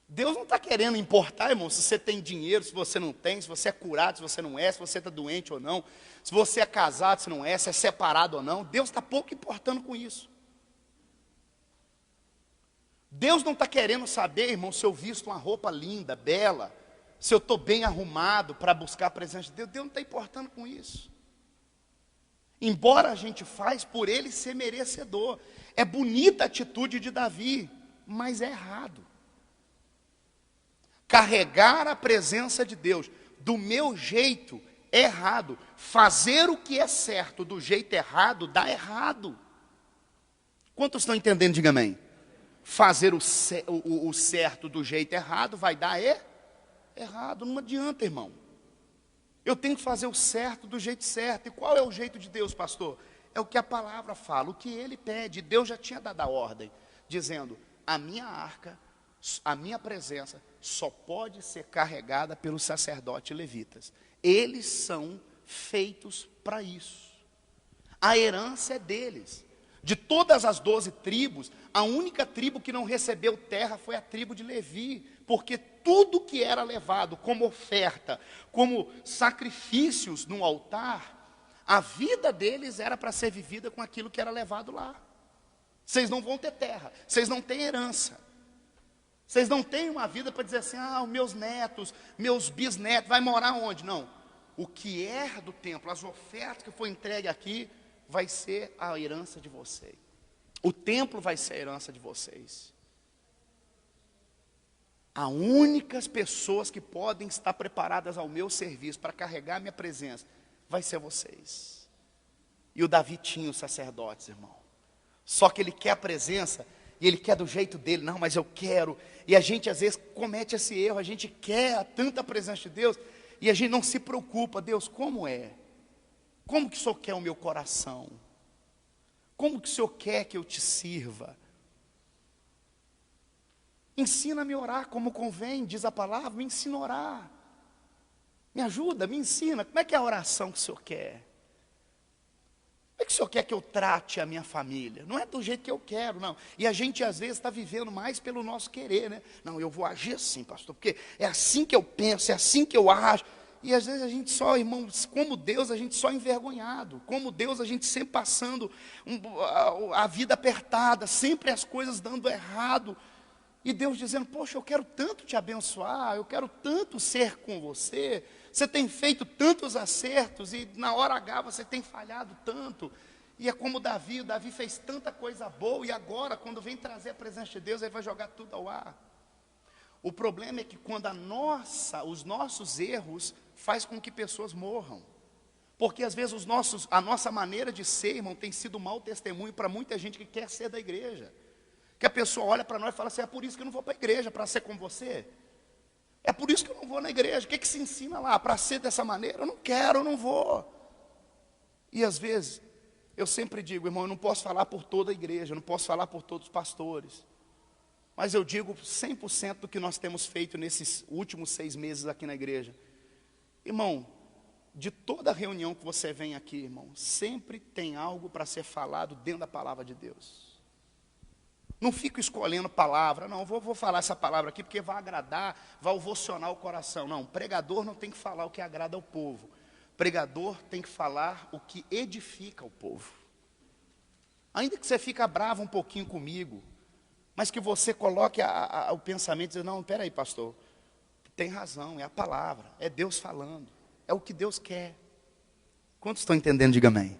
A: Deus não está querendo importar, irmão, se você tem dinheiro, se você não tem, se você é curado, se você não é, se você está doente ou não, se você é casado, se não é, se é separado ou não. Deus está pouco importando com isso. Deus não está querendo saber, irmão, se eu visto uma roupa linda, bela, se eu estou bem arrumado para buscar a presença de Deus. Deus não está importando com isso. Embora a gente faz por ele ser merecedor. É bonita a atitude de Davi, mas é errado. Carregar a presença de Deus do meu jeito é errado. Fazer o que é certo do jeito errado dá errado. Quantos estão entendendo? Diga amém. Fazer o certo do jeito errado vai dar errado. Não adianta, irmão. Eu tenho que fazer o certo do jeito certo. E qual é o jeito de Deus, pastor? É o que a palavra fala, o que ele pede. Deus já tinha dado a ordem, dizendo, a minha arca, a minha presença, só pode ser carregada pelos sacerdotes levitas. Eles são feitos para isso. A herança é deles. De todas as 12 tribos, a única tribo que não recebeu terra foi a tribo de Levi, porque tudo que era levado como oferta, como sacrifícios no altar, a vida deles era para ser vivida com aquilo que era levado lá. Vocês não vão ter terra, vocês não têm herança. Vocês não têm uma vida para dizer assim, os meus netos, meus bisnetos, vai morar onde? Não. O que é do templo, as ofertas que foi entregue aqui, vai ser a herança de vocês. O templo vai ser a herança de vocês. As únicas pessoas que podem estar preparadas ao meu serviço para carregar a minha presença, vai ser vocês. E o Davi tinha os sacerdotes, irmão. Só que ele quer a presença, e ele quer do jeito dele. Não, mas eu quero. E a gente às vezes comete esse erro, a gente quer tanta presença de Deus, e a gente não se preocupa. Deus, como é? Como que o Senhor quer o meu coração? Como que o Senhor quer que eu te sirva? Ensina-me a orar como convém, diz a palavra, me ensina a orar. Me ajuda, me ensina. Como é que é a oração que o Senhor quer? Como é que o Senhor quer que eu trate a minha família? Não é do jeito que eu quero, não. E a gente às vezes está vivendo mais pelo nosso querer, né? Não, eu vou agir assim, pastor, porque é assim que eu penso, é assim que eu ajo. E às vezes a gente só, irmãos, como Deus, a gente só envergonhado. Como Deus, a gente sempre passando a vida apertada, sempre as coisas dando errado. E Deus dizendo, poxa, eu quero tanto te abençoar, eu quero tanto ser com você. Você tem feito tantos acertos e na hora H você tem falhado tanto. E é como o Davi fez tanta coisa boa e agora, quando vem trazer a presença de Deus, ele vai jogar tudo ao ar. O problema é que quando os nossos erros faz com que pessoas morram. Porque às vezes a nossa maneira de ser, irmão, tem sido mau testemunho para muita gente que quer ser da igreja. Que a pessoa olha para nós e fala assim, é por isso que eu não vou para a igreja, para ser com você. É por isso que eu não vou na igreja. O que se ensina lá? Para ser dessa maneira? Eu não quero, eu não vou. E às vezes, eu sempre digo, irmão, eu não posso falar por toda a igreja, eu não posso falar por todos os pastores. Mas eu digo 100% do que nós temos feito nesses últimos 6 meses aqui na igreja. Irmão, de toda reunião que você vem aqui, irmão, sempre tem algo para ser falado dentro da palavra de Deus. Não fico escolhendo palavra, não, vou falar essa palavra aqui porque vai agradar, vai ovacionar o coração. Não, pregador não tem que falar o que agrada ao povo. Pregador tem que falar o que edifica o povo. Ainda que você fica bravo um pouquinho comigo, mas que você coloque o pensamento e dizer, não, peraí, pastor, tem razão, é a palavra, é Deus falando, é o que Deus quer. Quantos estão entendendo? Diga amém.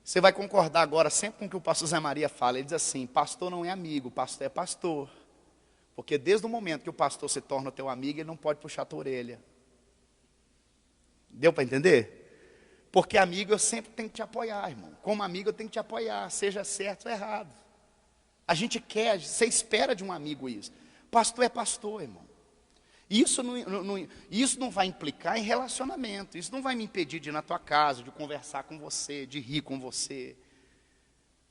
A: Você vai concordar agora sempre com o que o pastor Zé Maria fala. Ele diz assim, pastor não é amigo, pastor é pastor. Porque desde o momento que o pastor se torna teu amigo, ele não pode puxar a tua orelha. Deu para entender? Porque amigo eu sempre tenho que te apoiar, irmão. Como amigo eu tenho que te apoiar, seja certo ou errado. A gente quer, você espera de um amigo isso. Pastor é pastor, irmão. Isso não vai implicar em relacionamento. Isso não vai me impedir de ir na tua casa, de conversar com você, de rir com você.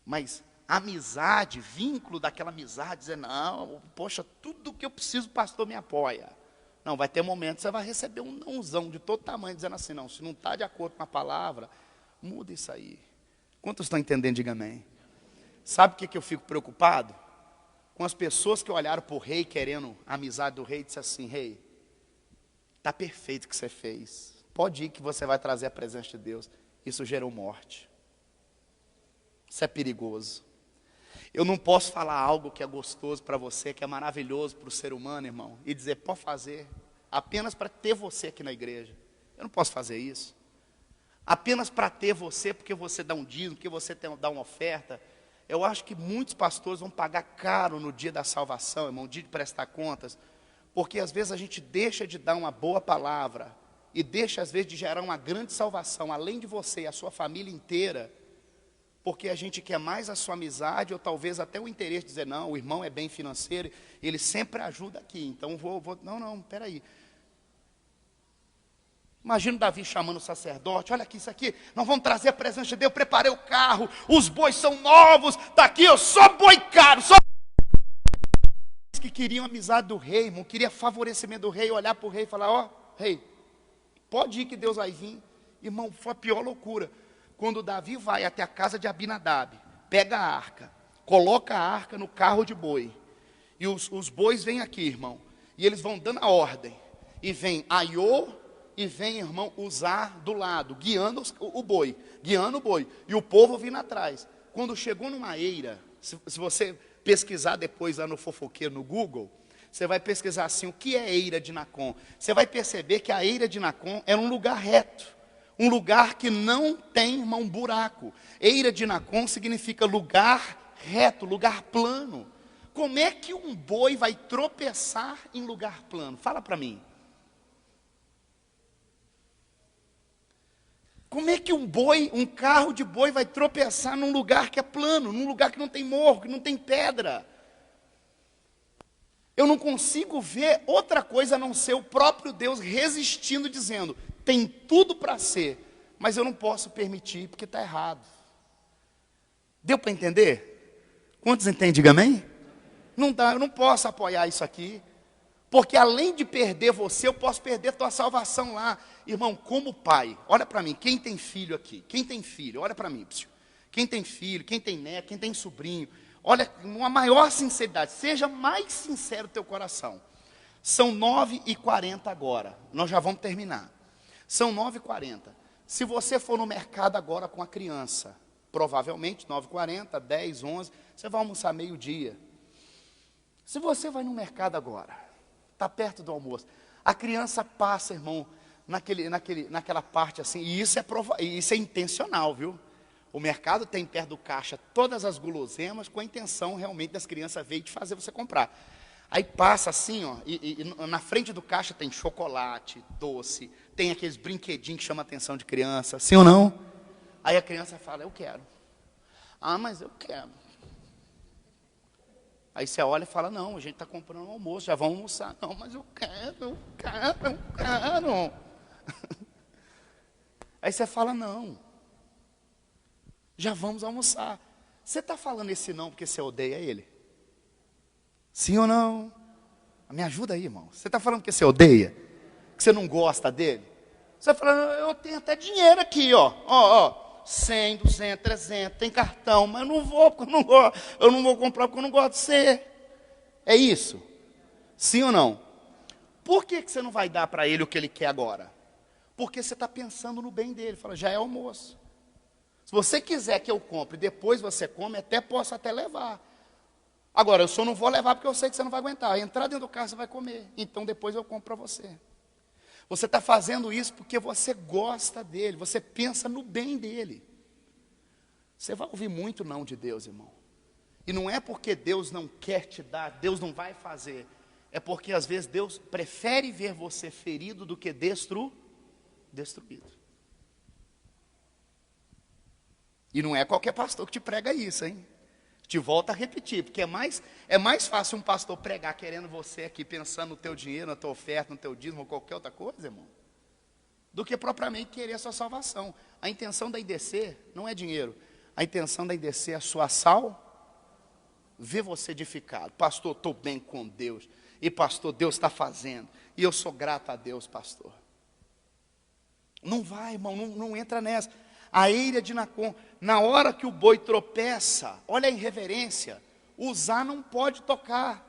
A: Mas amizade, vínculo daquela amizade, dizer, não, poxa, tudo que eu preciso, o pastor me apoia. Não, vai ter momentos que você vai receber um nãozão de todo tamanho, dizendo assim, não, se não está de acordo com a palavra, muda isso aí. Quantos estão entendendo? Diga amém. Sabe o que eu fico preocupado? Com as pessoas que olharam para o rei, querendo a amizade do rei, e disse assim, rei, está perfeito o que você fez. Pode ir que você vai trazer a presença de Deus. Isso gerou morte. Isso é perigoso. Eu não posso falar algo que é gostoso para você, que é maravilhoso para o ser humano, irmão, e dizer, pode fazer, apenas para ter você aqui na igreja. Eu não posso fazer isso. Apenas para ter você, porque você dá um dízimo, porque você dá uma oferta. Eu acho que muitos pastores vão pagar caro no dia da salvação, irmão, no dia de prestar contas, porque às vezes a gente deixa de dar uma boa palavra, e deixa às vezes de gerar uma grande salvação, além de você e a sua família inteira, porque a gente quer mais a sua amizade, ou talvez até o interesse de dizer, não, o irmão é bem financeiro, ele sempre ajuda aqui, então não, peraí. Imagina Davi chamando o sacerdote, olha aqui, isso aqui, nós vamos trazer a presença de Deus, eu preparei o carro, os bois são novos, está aqui, eu sou boi caro, só que queriam a amizade do rei, irmão, queria favorecimento do rei, olhar para o rei e falar, ó, rei, pode ir que Deus vai vir. Irmão, foi a pior loucura. Quando Davi vai até a casa de Abinadab, pega a arca, coloca a arca no carro de boi, e os bois vêm aqui, irmão, e eles vão dando a ordem, e vem Aiô, e vem, irmão, Uzá do lado, guiando o boi, e o povo vindo atrás. Quando chegou numa eira, se você pesquisar depois lá no fofoqueiro, no Google, você vai pesquisar assim, o que é eira de Nacon? Você vai perceber que a eira de Nacon era um lugar reto, um lugar que não tem, irmão, buraco. Eira de Nacon significa lugar reto, lugar plano. Como é que um boi vai tropeçar em lugar plano? Fala para mim. Como é que um carro de boi vai tropeçar num lugar que é plano, num lugar que não tem morro, que não tem pedra? Eu não consigo ver outra coisa a não ser o próprio Deus resistindo, dizendo, tem tudo para ser, mas eu não posso permitir, porque está errado. Deu para entender? Quantos entendem? Diga amém? Não dá, eu não posso apoiar isso aqui, porque além de perder você, eu posso perder a tua salvação lá. Irmão, como pai, olha para mim, quem tem filho aqui? Quem tem filho? Olha para mim, psiu. Quem tem filho, quem tem neto, quem tem sobrinho, olha, uma maior sinceridade, seja mais sincero o teu coração. São 9h40 agora, nós já vamos terminar. São 9h40. Se você for no mercado agora com a criança, provavelmente 9h40, 10, 11, você vai almoçar meio-dia. Se você vai no mercado agora, está perto do almoço, a criança passa, irmão, naquela parte assim, e isso é intencional, viu? O mercado tem perto do caixa todas as guloseimas com a intenção realmente das crianças verem e de fazer você comprar. Aí passa assim, ó, e na frente do caixa tem chocolate, doce, tem aqueles brinquedinhos que chamam a atenção de criança, sim ou não? Aí a criança fala, eu quero. Ah, mas eu quero. Aí você olha e fala, não, a gente está comprando um almoço, já vamos almoçar. Não, mas eu quero. Aí você fala, não, já vamos almoçar. Você está falando esse não porque você odeia ele? Sim ou não? Me ajuda aí, irmão. Você está falando que você odeia? Que você não gosta dele? Você está falando, eu tenho até dinheiro aqui, ó. 100, 200, 300, tem cartão, mas eu não vou, porque eu não vou comprar porque eu não gosto de você. É isso? Sim ou não? Por que você não vai dar para ele o que ele quer agora? Porque você está pensando no bem dele. Fala, já é almoço. Se você quiser que eu compre, depois você come, posso até levar. Agora, eu só não vou levar porque eu sei que você não vai aguentar. Entrar dentro do carro, você vai comer. Então, depois eu compro para você. Você está fazendo isso porque você gosta dele. Você pensa no bem dele. Você vai ouvir muito não de Deus, irmão. E não é porque Deus não quer te dar, Deus não vai fazer. É porque, às vezes, Deus prefere ver você ferido do que destruído. E não é qualquer pastor que te prega isso, hein? Te volto a repetir, porque é mais fácil um pastor pregar querendo você aqui, pensando no teu dinheiro, na tua oferta, no teu dízimo, ou qualquer outra coisa, irmão, do que propriamente querer a sua salvação. A intenção da IDC não é dinheiro. A intenção da IDC é a sua ver você edificado. Pastor, estou bem com Deus. E pastor, Deus está fazendo. E eu sou grato a Deus, pastor. Não vai, irmão, não entra nessa. A eira de Nacon, na hora que o boi tropeça, olha a irreverência, Uzá não pode tocar.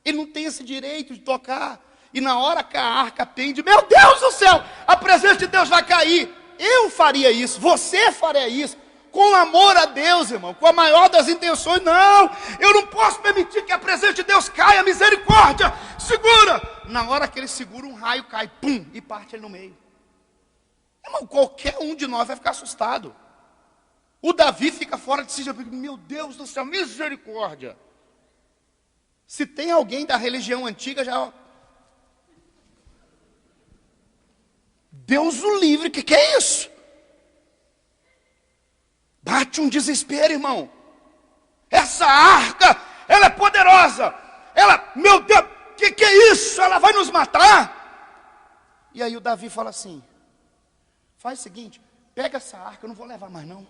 A: Ele não tem esse direito de tocar. E na hora que a arca pende, meu Deus do céu, a presença de Deus vai cair. Eu faria isso, você faria isso, com amor a Deus, irmão, com a maior das intenções. Não, eu não posso permitir que a presença de Deus caia, misericórdia, segura. Na hora que ele segura, um raio cai, pum, e parte ele no meio. Irmão, qualquer um de nós vai ficar assustado. O Davi fica fora de si, já fica, meu Deus do céu, misericórdia. Se tem alguém da religião antiga, já... Deus o livre, que é isso? Bate um desespero, irmão. Essa arca, ela é poderosa. Ela, meu Deus, que é isso? Ela vai nos matar? E aí o Davi fala assim, faz o seguinte, pega essa arca, eu não vou levar mais não.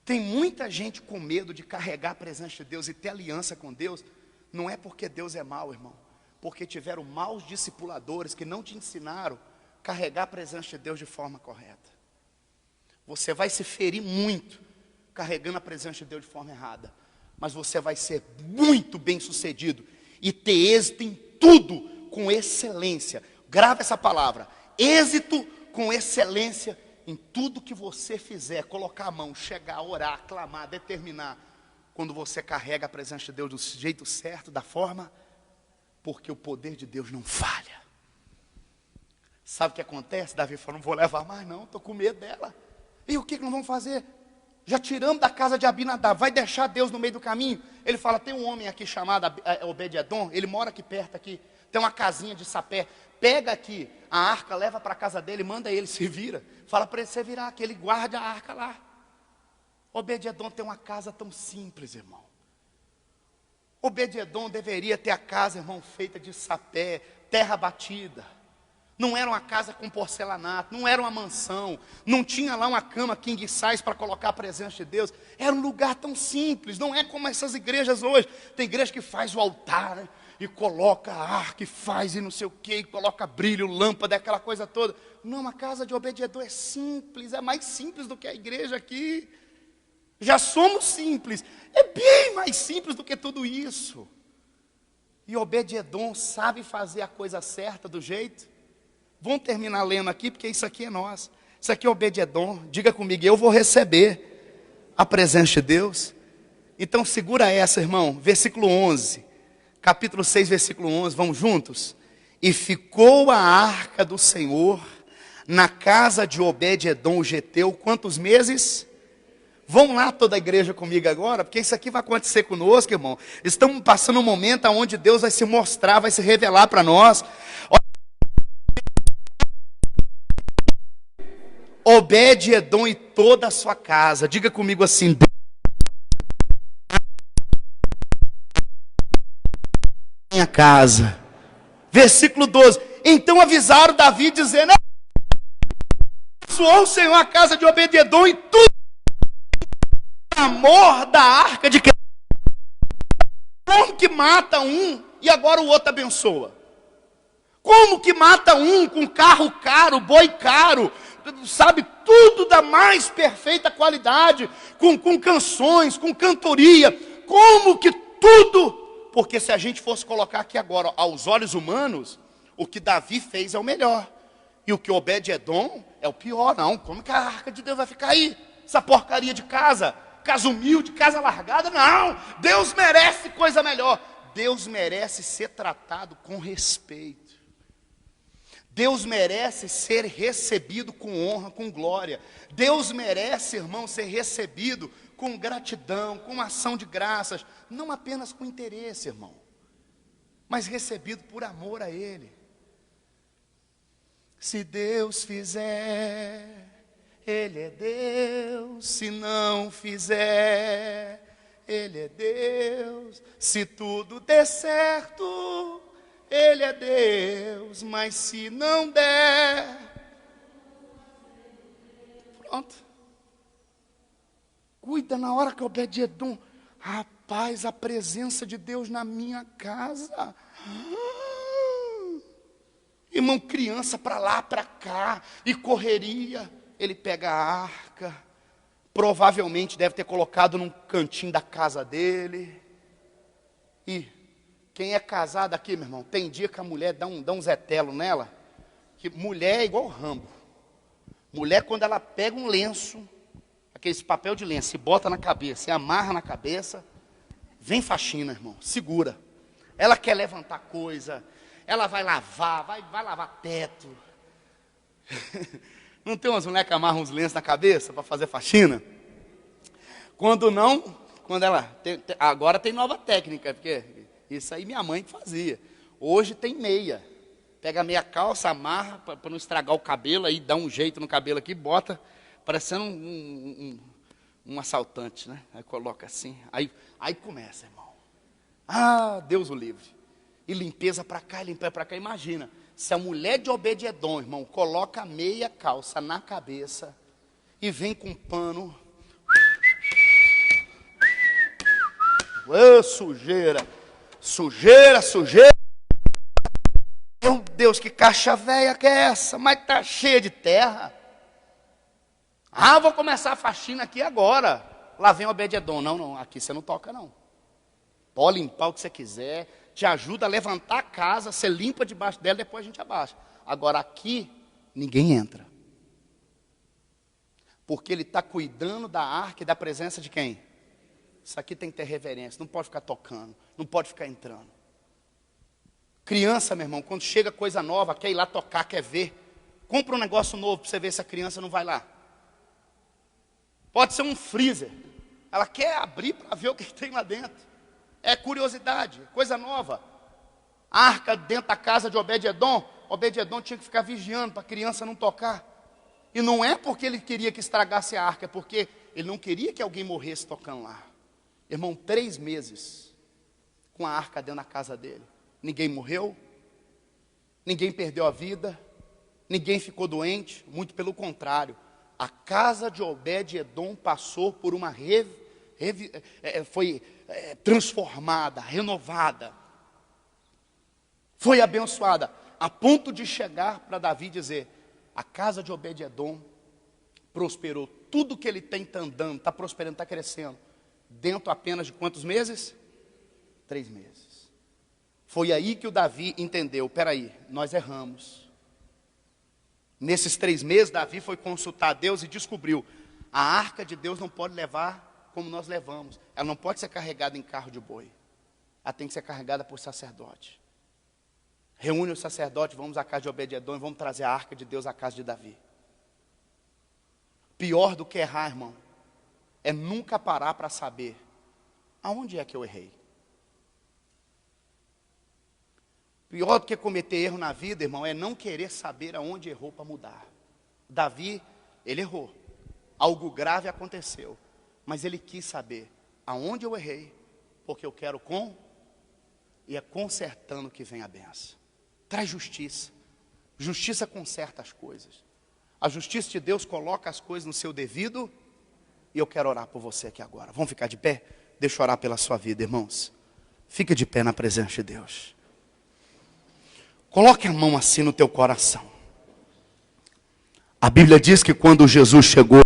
A: Tem muita gente com medo de carregar a presença de Deus e ter aliança com Deus. Não é porque Deus é mau, irmão. Porque tiveram maus discipuladores que não te ensinaram a carregar a presença de Deus de forma correta. Você vai se ferir muito carregando a presença de Deus de forma errada. Mas você vai ser muito bem sucedido e ter êxito em tudo com excelência. Grava essa palavra, êxito com excelência em tudo que você fizer, colocar a mão, chegar, orar, clamar, determinar. Quando você carrega a presença de Deus do jeito certo, da forma, porque o poder de Deus não falha. Sabe o que acontece? Davi falou, não vou levar mais não, estou com medo dela. E o que nós vamos fazer? Já tiramos da casa de Abinadab, vai deixar Deus no meio do caminho? Ele fala, tem um homem aqui chamado Obed-Edom, ele mora aqui perto aqui, tem uma casinha de sapé, pega aqui a arca, leva para a casa dele, manda ele, se vira, fala para ele se virar, que ele guarde a arca lá. Obed-Edom tem uma casa tão simples, irmão. Obed-Edom deveria ter a casa, irmão, feita de sapé, terra batida. Não era uma casa com porcelanato, não era uma mansão, não tinha lá uma cama king size para colocar a presença de Deus. Era um lugar tão simples, não é como essas igrejas hoje. Tem igreja que faz o altar, né? E coloca a arca, e faz e não sei o que, e coloca brilho, lâmpada, aquela coisa toda. Não, a casa de Obed-Edom é simples, é mais simples do que a igreja aqui. Já somos simples, é bem mais simples do que tudo isso. E Obed-Edom sabe fazer a coisa certa do jeito. Vamos terminar lendo aqui, porque isso aqui é nosso. Isso aqui é Obed-Edom. Diga comigo, eu vou receber a presença de Deus. Então segura essa, irmão. Versículo 11. Capítulo 6, versículo 11. Vamos juntos? E ficou a arca do Senhor na casa de Obed-Edom, o geteu, quantos meses? Vão lá toda a igreja comigo agora, porque isso aqui vai acontecer conosco, irmão. Estamos passando um momento onde Deus vai se mostrar, vai se revelar para nós. Obed-Edom e toda a sua casa. Diga comigo assim. Minha casa. Versículo 12. Então avisaram Davi dizendo: abençoou o Senhor a casa de Obed-Edom e tudo. Amor da arca de que? Como que mata um e agora o outro abençoa? Como que mata um com carro caro, boi caro, sabe, tudo da mais perfeita qualidade, com canções, com cantoria, como que tudo? Porque se a gente fosse colocar aqui agora, aos olhos humanos, o que Davi fez é o melhor, e o que Obed-Edom é o pior. Não, como que a arca de Deus vai ficar aí? essa porcaria de casa humilde, casa largada. Não, Deus merece coisa melhor. Deus merece ser tratado com respeito. Deus merece ser recebido com honra, com glória. Deus merece, irmão, ser recebido com gratidão, com ação de graças, não apenas com interesse, irmão, mas recebido por amor a Ele. Se Deus fizer, Ele é Deus. Se não fizer, Ele é Deus. Se tudo der certo, Ele é Deus. Mas se não der, pronto. Cuida na hora que Obed-Edom, rapaz, a presença de Deus na minha casa. Irmão, criança para lá, para cá, e correria. Ele pega a arca, provavelmente deve ter colocado num cantinho da casa dele. E quem é casado aqui, meu irmão, tem dia que a mulher dá um zetelo nela, que mulher é igual Rambo. Mulher, quando ela pega um lenço, aquele papel de lenço, e bota na cabeça, e amarra na cabeça, vem faxina, irmão, segura. Ela quer levantar coisa, ela vai lavar, vai lavar teto. Não tem umas mulheres que amarram uns lenços na cabeça para fazer faxina? Quando não, quando ela... agora tem nova técnica, porque isso aí minha mãe fazia. Hoje tem meia. Pega a meia calça, amarra para não estragar o cabelo, aí dá um jeito no cabelo aqui, bota, parecendo um assaltante, né? Aí coloca assim, aí começa, irmão. Ah, Deus o livre. E limpeza para cá, limpeza para cá. Imagina, se a mulher de Obed-Edom, irmão, coloca a meia calça na cabeça e vem com um pano. Ô, sujeira, sujeira, sujeira. Meu Deus, que caixa velha que é essa? Mas tá cheia de terra. Ah, vou começar a faxina aqui agora. Lá vem Obed-Edom. Não, aqui você não toca não. Pode limpar o que você quiser. Te ajuda a levantar a casa, você limpa debaixo dela, depois a gente abaixa. Agora aqui, ninguém entra. Porque ele está cuidando da arca e da presença de quem? Isso aqui tem que ter reverência, não pode ficar tocando, não pode ficar entrando. Criança, meu irmão, quando chega coisa nova, quer ir lá tocar, quer ver. Compra um negócio novo para você ver se a criança não vai lá. Pode ser um freezer. Ela quer abrir para ver o que tem lá dentro. É curiosidade, coisa nova. A arca dentro da casa de Obed-Edom. Obed-Edom tinha que ficar vigiando para a criança não tocar. E não é porque ele queria que estragasse a arca, é porque ele não queria que alguém morresse tocando lá. Irmão, 3 meses com a arca dentro da casa dele. Ninguém morreu, ninguém perdeu a vida, ninguém ficou doente, muito pelo contrário. A casa de Obed-Edom passou por uma foi transformada, renovada, foi abençoada, a ponto de chegar para Davi dizer, a casa de Obed-Edom prosperou, tudo que ele tem está andando, está prosperando, está crescendo, dentro apenas de quantos meses? 3 meses. Foi aí que o Davi entendeu, peraí, nós erramos. Nesses 3 meses, Davi foi consultar Deus e descobriu, a arca de Deus não pode levar como nós levamos. Ela não pode ser carregada em carro de boi. Ela tem que ser carregada por sacerdote. Reúne os sacerdotes, vamos à casa de Obed-Edom e vamos trazer a arca de Deus à casa de Davi. Pior do que errar, irmão, é nunca parar para saber aonde é que eu errei. Pior do que cometer erro na vida, irmão, é não querer saber aonde errou para mudar. Davi, ele errou. Algo grave aconteceu. Mas ele quis saber aonde eu errei, porque eu quero e é consertando que vem a benção. Traz justiça. Justiça conserta as coisas. A justiça de Deus coloca as coisas no seu devido, e eu quero orar por você aqui agora. Vamos ficar de pé? Deixa eu orar pela sua vida, irmãos. Fique de pé na presença de Deus. Coloque a mão assim no teu coração. A Bíblia diz que quando Jesus chegou,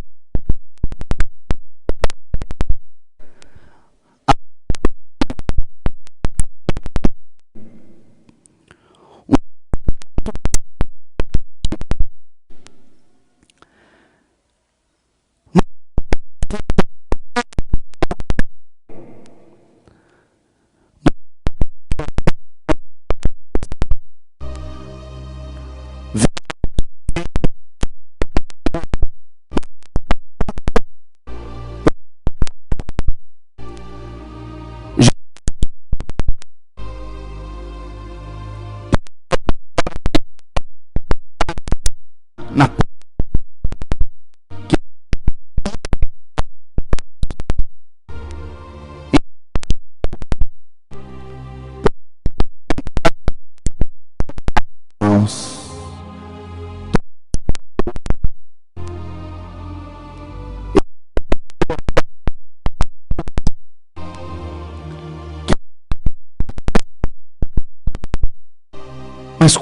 A: na mas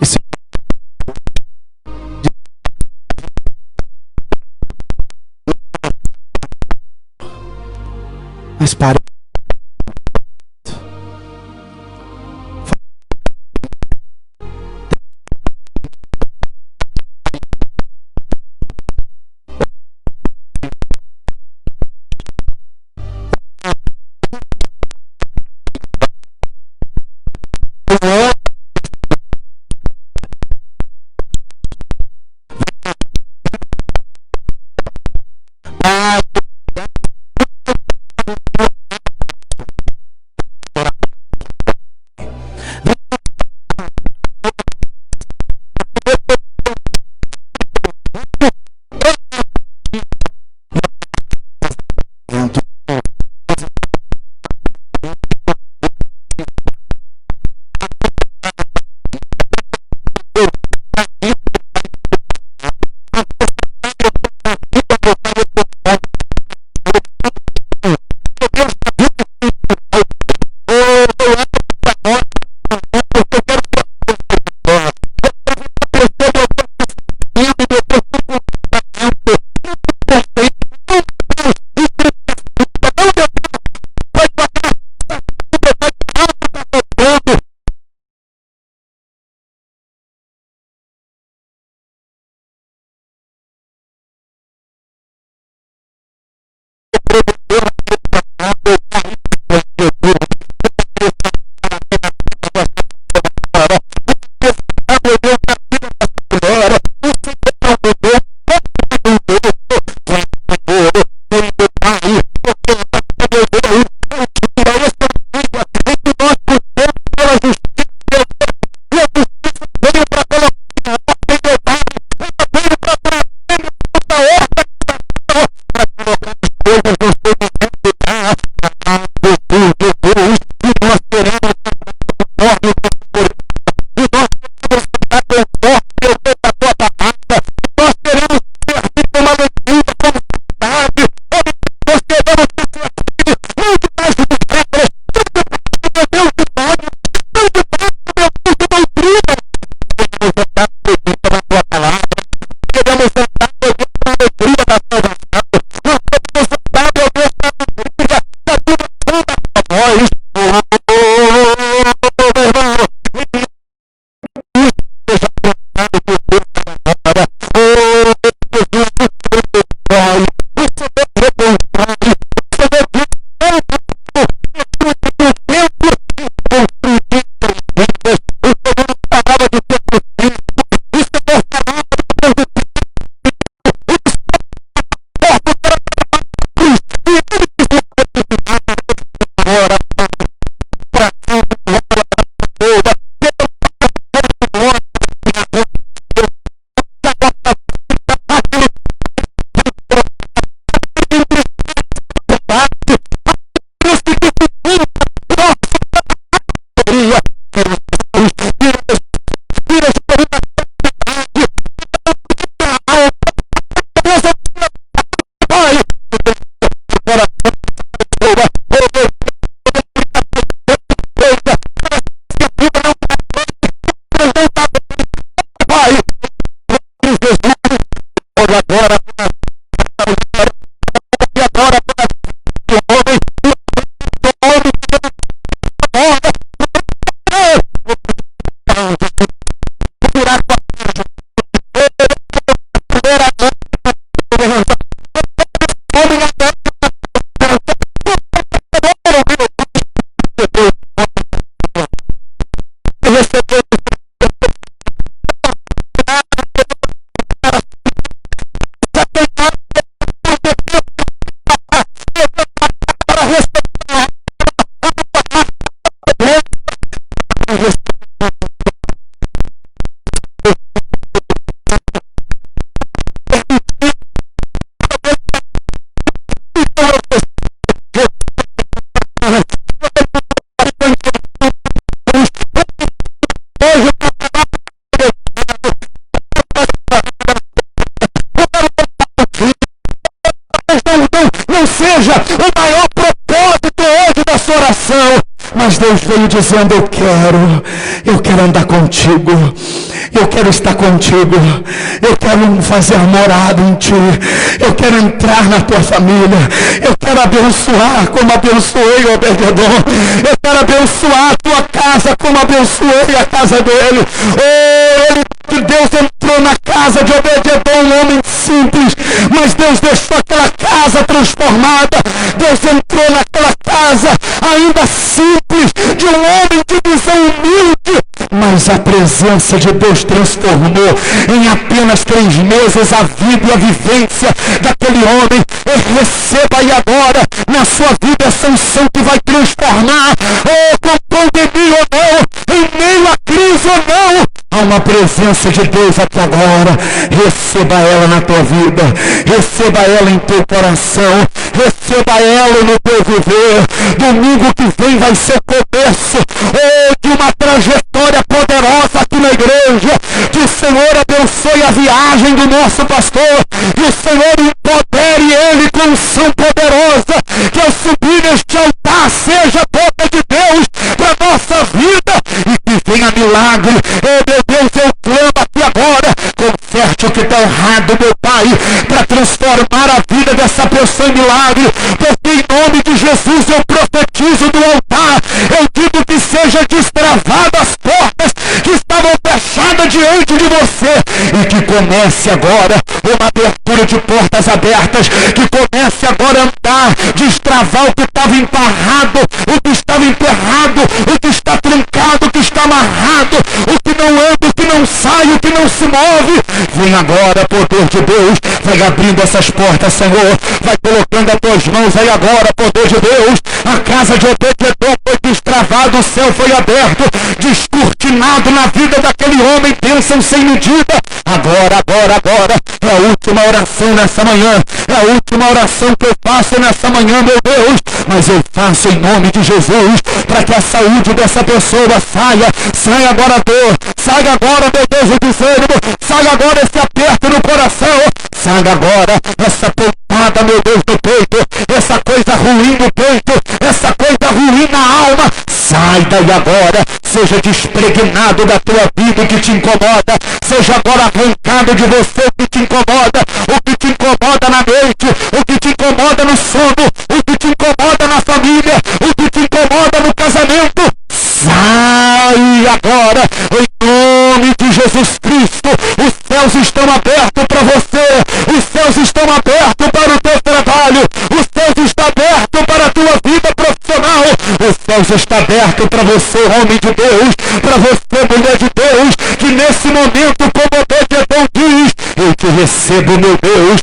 A: esse mas para
B: coração. Mas Deus veio dizendo: eu quero andar contigo, eu quero estar contigo, eu quero fazer morada em ti, eu quero entrar na tua família, eu quero abençoar como abençoei Obed-edom, eu quero abençoar a tua casa como abençoei a casa dele. Deus entrou na casa de Obed-edom, um homem simples, mas Deus deixou aquela casa transformada. Deus entrou naquela casa ainda simples, de um homem de visão humilde, mas a presença de Deus transformou em apenas 3 meses a vida e a vivência daquele homem. Receba aí agora na sua vida essa unção que vai transformar, com pandemia ou não, em meio à crise ou não, há uma presença de Deus aqui agora. Receba ela na tua vida, receba ela em teu coração, receba ela no teu viver. Domingo que vem vai ser começo de uma trajetória poderosa aqui na igreja. Que o Senhor abençoe a viagem do nosso pastor, que o Senhor empodere ele com unção poderosa, que ao subir neste altar seja a boca de Deus para nossa vida e que venha milagre. Meu Deus, eu clamo aqui agora: conserte o que está errado, meu Pai, para transformar a vida dessa pessoa em milagre, porque em nome de Jesus eu profetizo do altar, eu digo que seja destravada as portas que estavam fechadas diante de você, e que comece agora uma abertura de portas abertas, que comece agora a andar, destravar o que estava emparrado, o que estava enterrado, o que está trancado, o que está amarrado, o que não anda, o que não sai, o que não se move. Vem agora, poder de Deus, vai abrindo essas portas, Senhor, vai colocando as tuas mãos aí agora, poder de Deus. A casa de Obed-edom foi destravada, o céu foi aberto, descortinado na vida daquele homem, bênção sem medida. Agora, é a última oração nessa manhã, é a última oração que eu faço nessa manhã, meu Deus, mas eu faço em nome de Jesus, para que a saúde dessa pessoa saia agora a dor, saia agora, meu Deus, o desânimo, saia agora esse aperto no coração, saia agora essa pontada, meu Deus, no peito, essa coisa ruim no peito, essa coisa ruim na alma, sai daí agora, seja despregnado da tua vida o que te incomoda, seja agora arrancado de você o que te incomoda, o que te incomoda na noite, o que te incomoda no sono, o que te incomoda na família, o que te incomoda no casamento, sai agora, em nome de Jesus Cristo. Os céus estão abertos para você, os céus estão abertos para o teu trabalho, os céus estão abertos para a tua vida profissional, os céus estão abertos para você, homem de Deus, para você, mulher de Deus, que nesse momento, como Obed-edom diz: eu te recebo, meu Deus,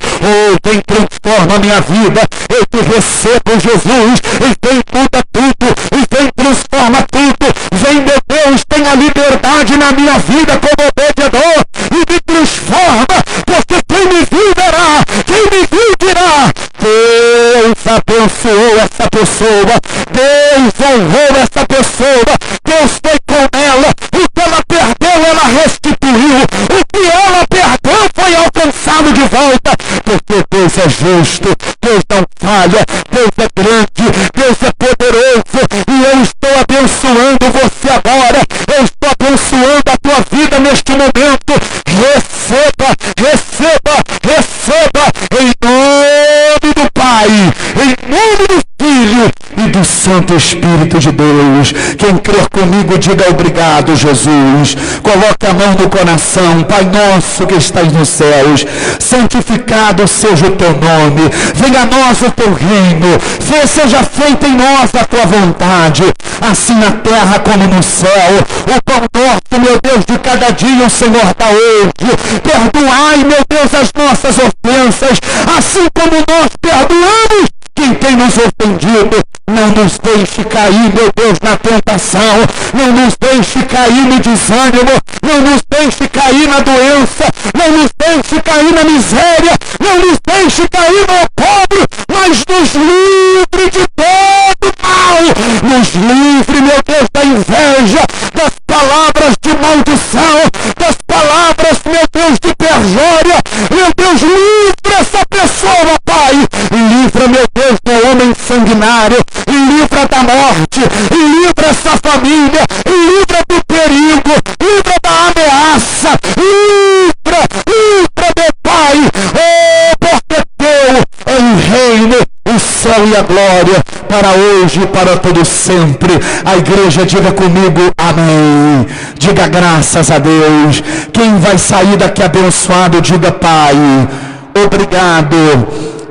B: vem transforma a minha vida, eu te recebo, Jesus, e vem muda tudo, e vem transforma tudo, vem, meu Deus, tenha liberdade na minha vida como Obed-edom, e me transforma, porque quem me viu verá, quem me viu dirá: Deus abençoou essa pessoa, Deus honrou essa pessoa, Deus foi com ela, o que ela perdeu ela restituiu, o que ela perdeu foi alcançado de volta, porque Deus é justo, Deus não falha, Deus é grande, Deus é poderoso, e eu estou abençoando você agora, eu estou abençoando a tua vida neste momento. Receba, receba, receba, em nome do Pai, em nome do Filho e do Santo Espírito de Deus. Quem crer comigo, diga obrigado, Jesus. Coloque a mão no coração. Pai nosso que estás nos céus, santificado seja o teu nome, venha a nós o teu reino, seja feita em nós a tua vontade, assim na terra como no céu. O pão nosso, meu Deus, de cada dia o Senhor dá hoje. Perdoai, meu Deus, as nossas ofensas, assim como nós perdoamos quem tem nos ofendido. Não nos deixe cair, meu Deus, na tentação, não nos deixe cair no desânimo, não nos deixe cair na doença, não nos deixe cair na miséria, não nos deixe cair no pobre, mas nos livre de todo mal, nos livre, meu Deus, da inveja, das palavras de maldição, das palavras, meu Deus, de perjúria. Meu Deus, livra essa pessoa, Pai, livra, meu Deus, do homem sanguinário, livra da morte, livra essa família, livra do perigo, livra da ameaça, livra, meu Pai, porque teu é o reino, o céu e a glória, para hoje e para todo sempre. A igreja diga comigo, amém. Diga graças a Deus. Quem vai sair daqui abençoado, diga, Pai, obrigado.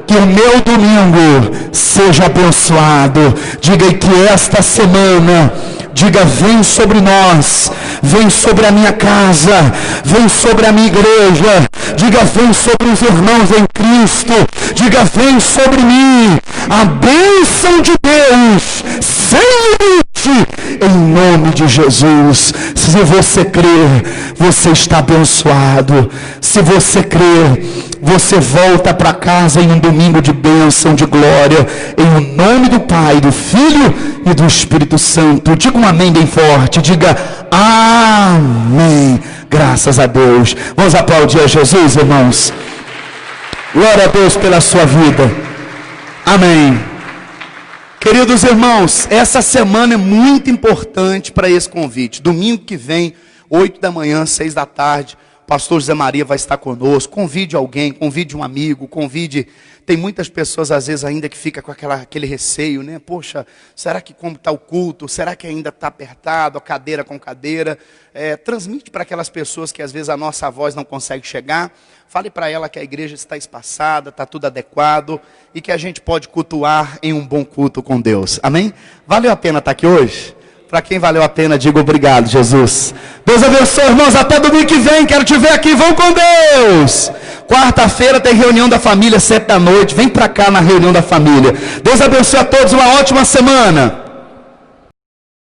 B: Que o meu domingo seja abençoado. Diga, e que esta semana, diga, vem sobre nós, vem sobre a minha casa, vem sobre a minha igreja, diga, vem sobre os irmãos em Cristo, diga, vem sobre mim, a bênção de Deus, sem limite, em nome de Jesus. Se você crer, você está abençoado. Se você crer, você volta para casa em um domingo de bênção, de glória, em nome do Pai, do Filho e do Espírito Santo. Diga um amém bem forte, diga amém. Graças a Deus. Vamos aplaudir a Jesus, irmãos. Glória a Deus pela sua vida. Amém. Queridos irmãos, essa semana é muito importante para esse convite. Domingo que vem, 8 da manhã, 6 da tarde, o pastor José Maria vai estar conosco. Convide alguém, convide um amigo, convide... Tem muitas pessoas às vezes ainda que fica com aquele receio, né? Poxa, será que como está o culto? Será que ainda está apertado, a cadeira com cadeira? Transmite para aquelas pessoas que às vezes a nossa voz não consegue chegar. Fale para ela que a igreja está espaçada, está tudo adequado e que a gente pode cultuar em um bom culto com Deus. Amém? Valeu a pena estar aqui hoje? Para quem valeu a pena, digo obrigado, Jesus. Deus abençoe, irmãos. Até domingo que vem. Quero te ver aqui. Vão com Deus. Quarta-feira tem reunião da família, 7 da noite. Vem para cá na reunião da família. Deus abençoe a todos. Uma ótima semana.